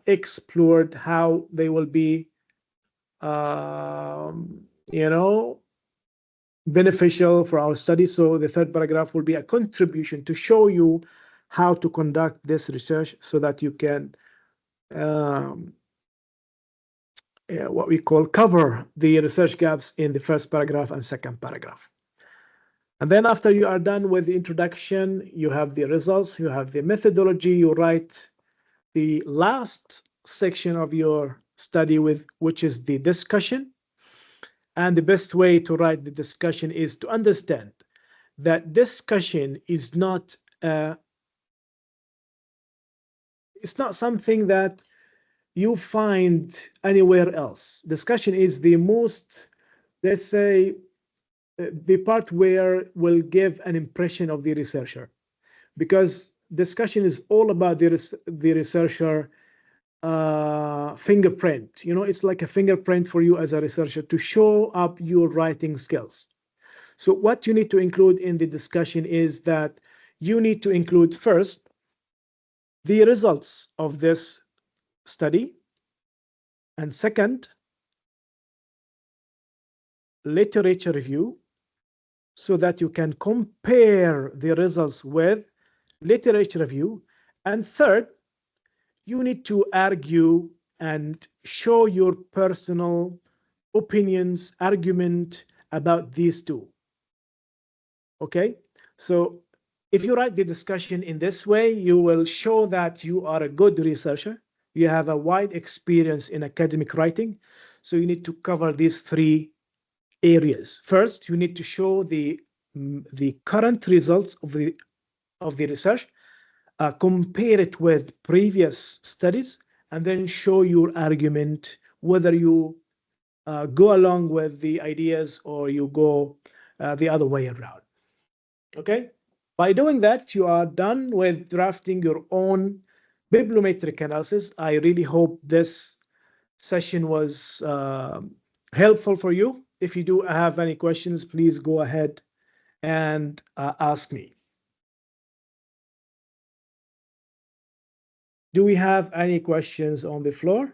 A: explored, how they will be, beneficial for our study. So the third paragraph will be a contribution to show you how to conduct this research so that you can what we call cover the research gaps in the first paragraph and second paragraph. And then after you are done with the introduction, you have the results, you have the methodology, you write the last section of your study, which is the discussion. And the best way to write the discussion is to understand that discussion is not it's not something that you find anywhere else. Discussion is the most, let's say, the part where will give an impression of the researcher, because discussion is all about the researcher fingerprint. It's like a fingerprint for you as a researcher to show up your writing skills. So what you need to include in the discussion is that you need to include first the results of this study, and second, literature review so that you can compare the results with literature review. And third, you need to argue and show your personal opinions, argument about these two. Okay? So if you write the discussion in this way, you will show that you are a good researcher. You have a wide experience in academic writing. So you need to cover these three areas. First, you need to show the current results of the research, compare it with previous studies, and then show your argument, whether you go along with the ideas or you go the other way around. Okay? By doing that, you are done with drafting your own bibliometric analysis. I really hope this session was helpful for you. If you do have any questions, please go ahead and ask me. Do we have any questions on the floor?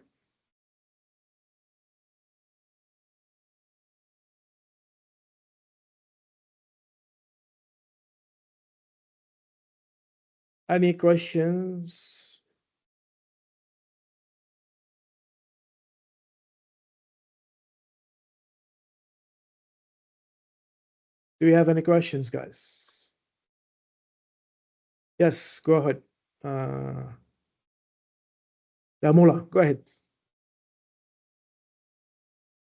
A: Any questions? Do we have any questions, guys? Yes, go ahead. Damula, go ahead.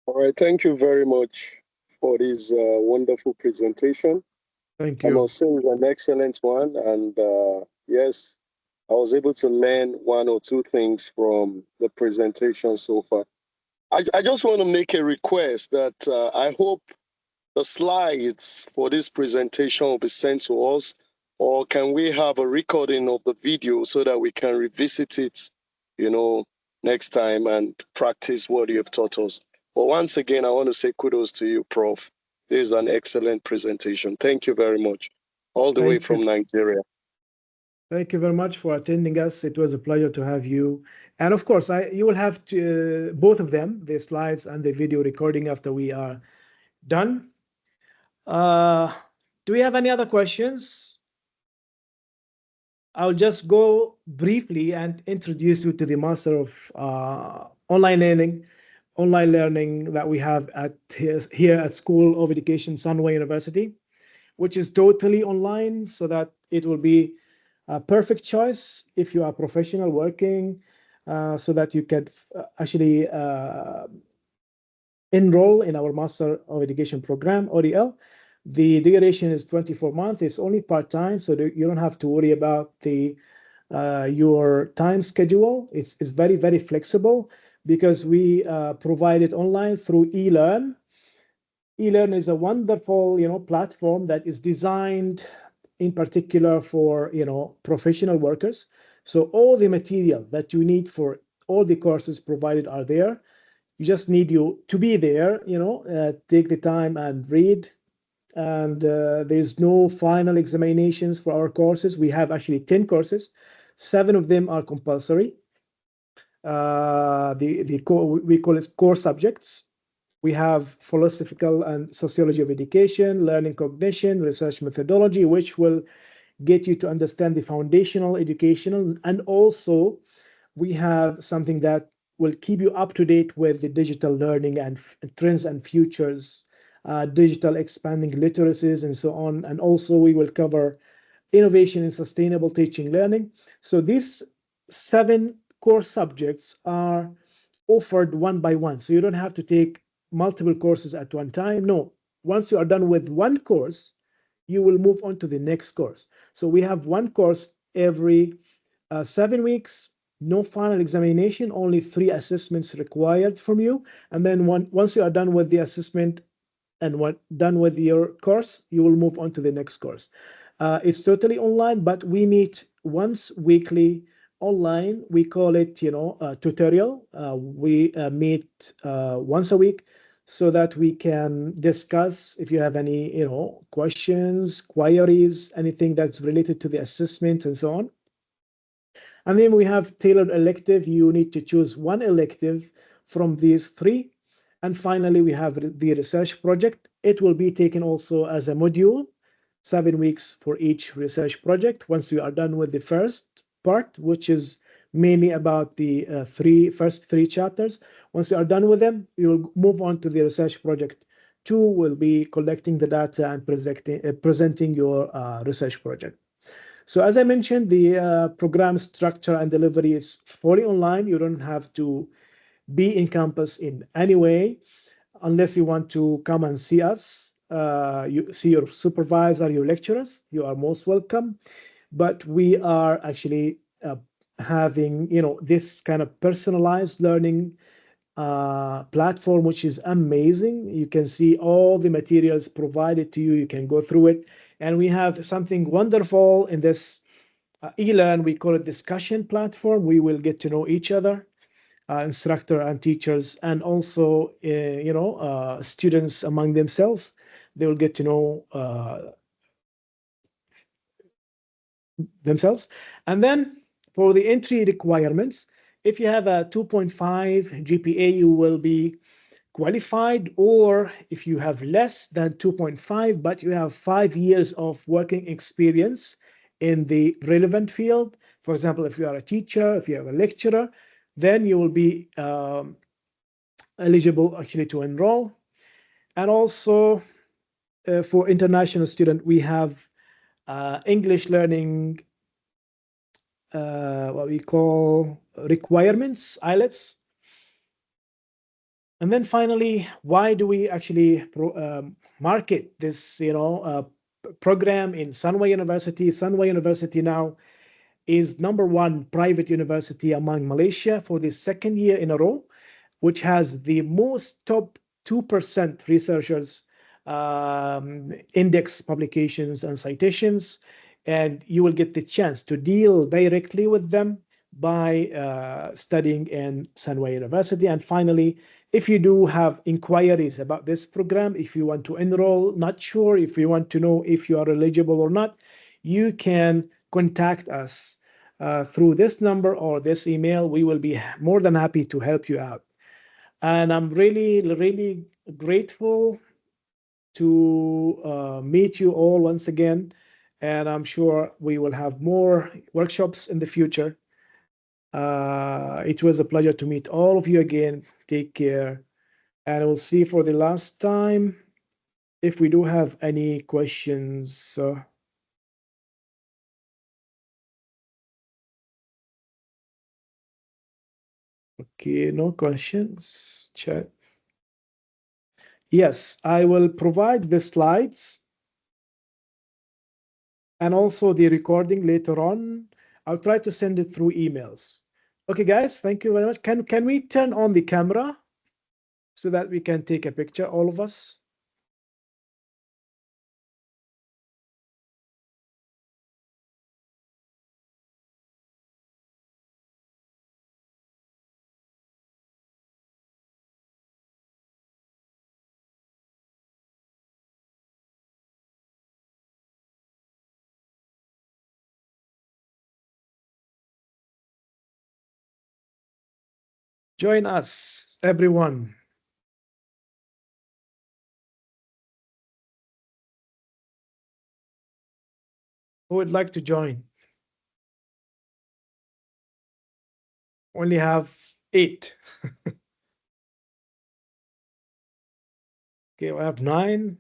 C: All right, thank you very much for this wonderful presentation.
A: Thank
C: I
A: you.
C: must say it's an excellent one. And yes, I was able to learn one or two things from the presentation so far. I just want to make a request that I hope the slides for this presentation will be sent to us, or can we have a recording of the video so that we can revisit it, next time and practice what you have taught us. But once again, I want to say kudos to you, Prof. This is an excellent presentation. Thank you very much. All the way from Nigeria.
A: Thank you very much for attending us. It was a pleasure to have you. And of course, you will have to, both of them, the slides and the video recording after we are done. Do we have any other questions? I'll just go briefly and introduce you to the Master of Online Learning that we have here at School of Education, Sunway University, which is totally online, so that it will be a perfect choice if you are professional working, so that you can actually enroll in our Master of Education program, ODL. The duration is 24 months. It's only part-time, so you don't have to worry about your time schedule. It's very, very flexible because we provide it online through eLearn. eLearn is a wonderful, platform that is designed in particular for, professional workers. So all the material that you need for all the courses provided are there. You just need you to be there, take the time and read. And there's no final examinations for our courses. We have actually 10 courses. 7 of them are compulsory. We call it core subjects. We have philosophical and sociology of education, learning cognition, research methodology, which will get you to understand the foundational educational. And also, we have something that will keep you up to date with the digital learning and trends and futures, digital expanding literacies, and so on. And also, we will cover innovation in sustainable teaching learning. So these 7 core subjects are offered one by one. So you don't have to take multiple courses at one time. No, once you are done with one course, you will move on to the next course. So we have one course every 7 weeks, no final examination, only 3 assessments required from you. And then once you are done with the assessment and done with your course, you will move on to the next course. It's totally online, but we meet once weekly online. We call it, tutorial. We meet once a week so that we can discuss if you have any, questions, queries, anything that's related to the assessment and so on. And then we have tailored elective. You need to choose one elective from these 3. And finally, we have the research project. It will be taken also as a module, 7 weeks for each research project. Once we are done with the first part, which is mainly about the first three chapters, once we are done with them, we will move on to the research project. 2 will be collecting the data and presenting your research project. So as I mentioned, the program structure and delivery is fully online. You don't have to be in campus in any way, unless you want to come and see us. You see your supervisor, your lecturers, you are most welcome. But we are actually having, this kind of personalized learning platform, which is amazing. You can see all the materials provided to you. You can go through it. And we have something wonderful in this e-learn. We call it discussion platform. We will get to know each other, instructor and teachers, and also, students among themselves. They will get to know themselves. And then for the entry requirements, if you have a 2.5 GPA, you will be qualified, or if you have less than 2.5, but you have 5 years of working experience in the relevant field. For example, if you are a teacher, if you are a lecturer, then you will be eligible actually to enroll. And also for international student, we have English learning, what we call requirements, IELTS. And then finally, why do we actually market this, program in Sunway University? Sunway University now is #1 private university among Malaysia for the second year in a row, which has the most top 2% researchers, index publications and citations. And you will get the chance to deal directly with them by studying in Sunway University. And finally, if you do have inquiries about this program, if you want to enroll, not sure, if you want to know if you are eligible or not, you can contact us through this number or this email. We will be more than happy to help you out. And I'm really, really grateful to meet you all once again. And I'm sure we will have more workshops in the future. It was a pleasure to meet all of you again. Take care. And we'll see for the last time if we do have any questions. Okay, no questions. Chat. Yes, I will provide the slides and also the recording later on. I'll try to send it through emails. Okay, guys, thank you very much. Can we turn on the camera so that we can take a picture, all of us? Join us, everyone. Who would like to join? Only have 8. Okay, we have 9.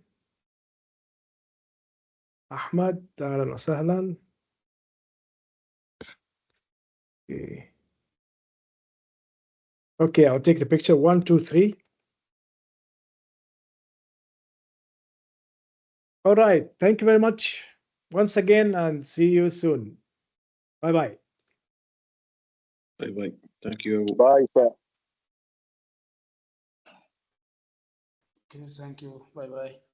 A: Ahmad, أهلا وسهلا. Okay. Okay, I'll take the picture. 1, 2, 3. All right. Thank you very much once again, and see you soon. Bye-bye.
B: Bye-bye. Thank you.
C: Bye, sir.
A: Okay, thank you. Bye-bye.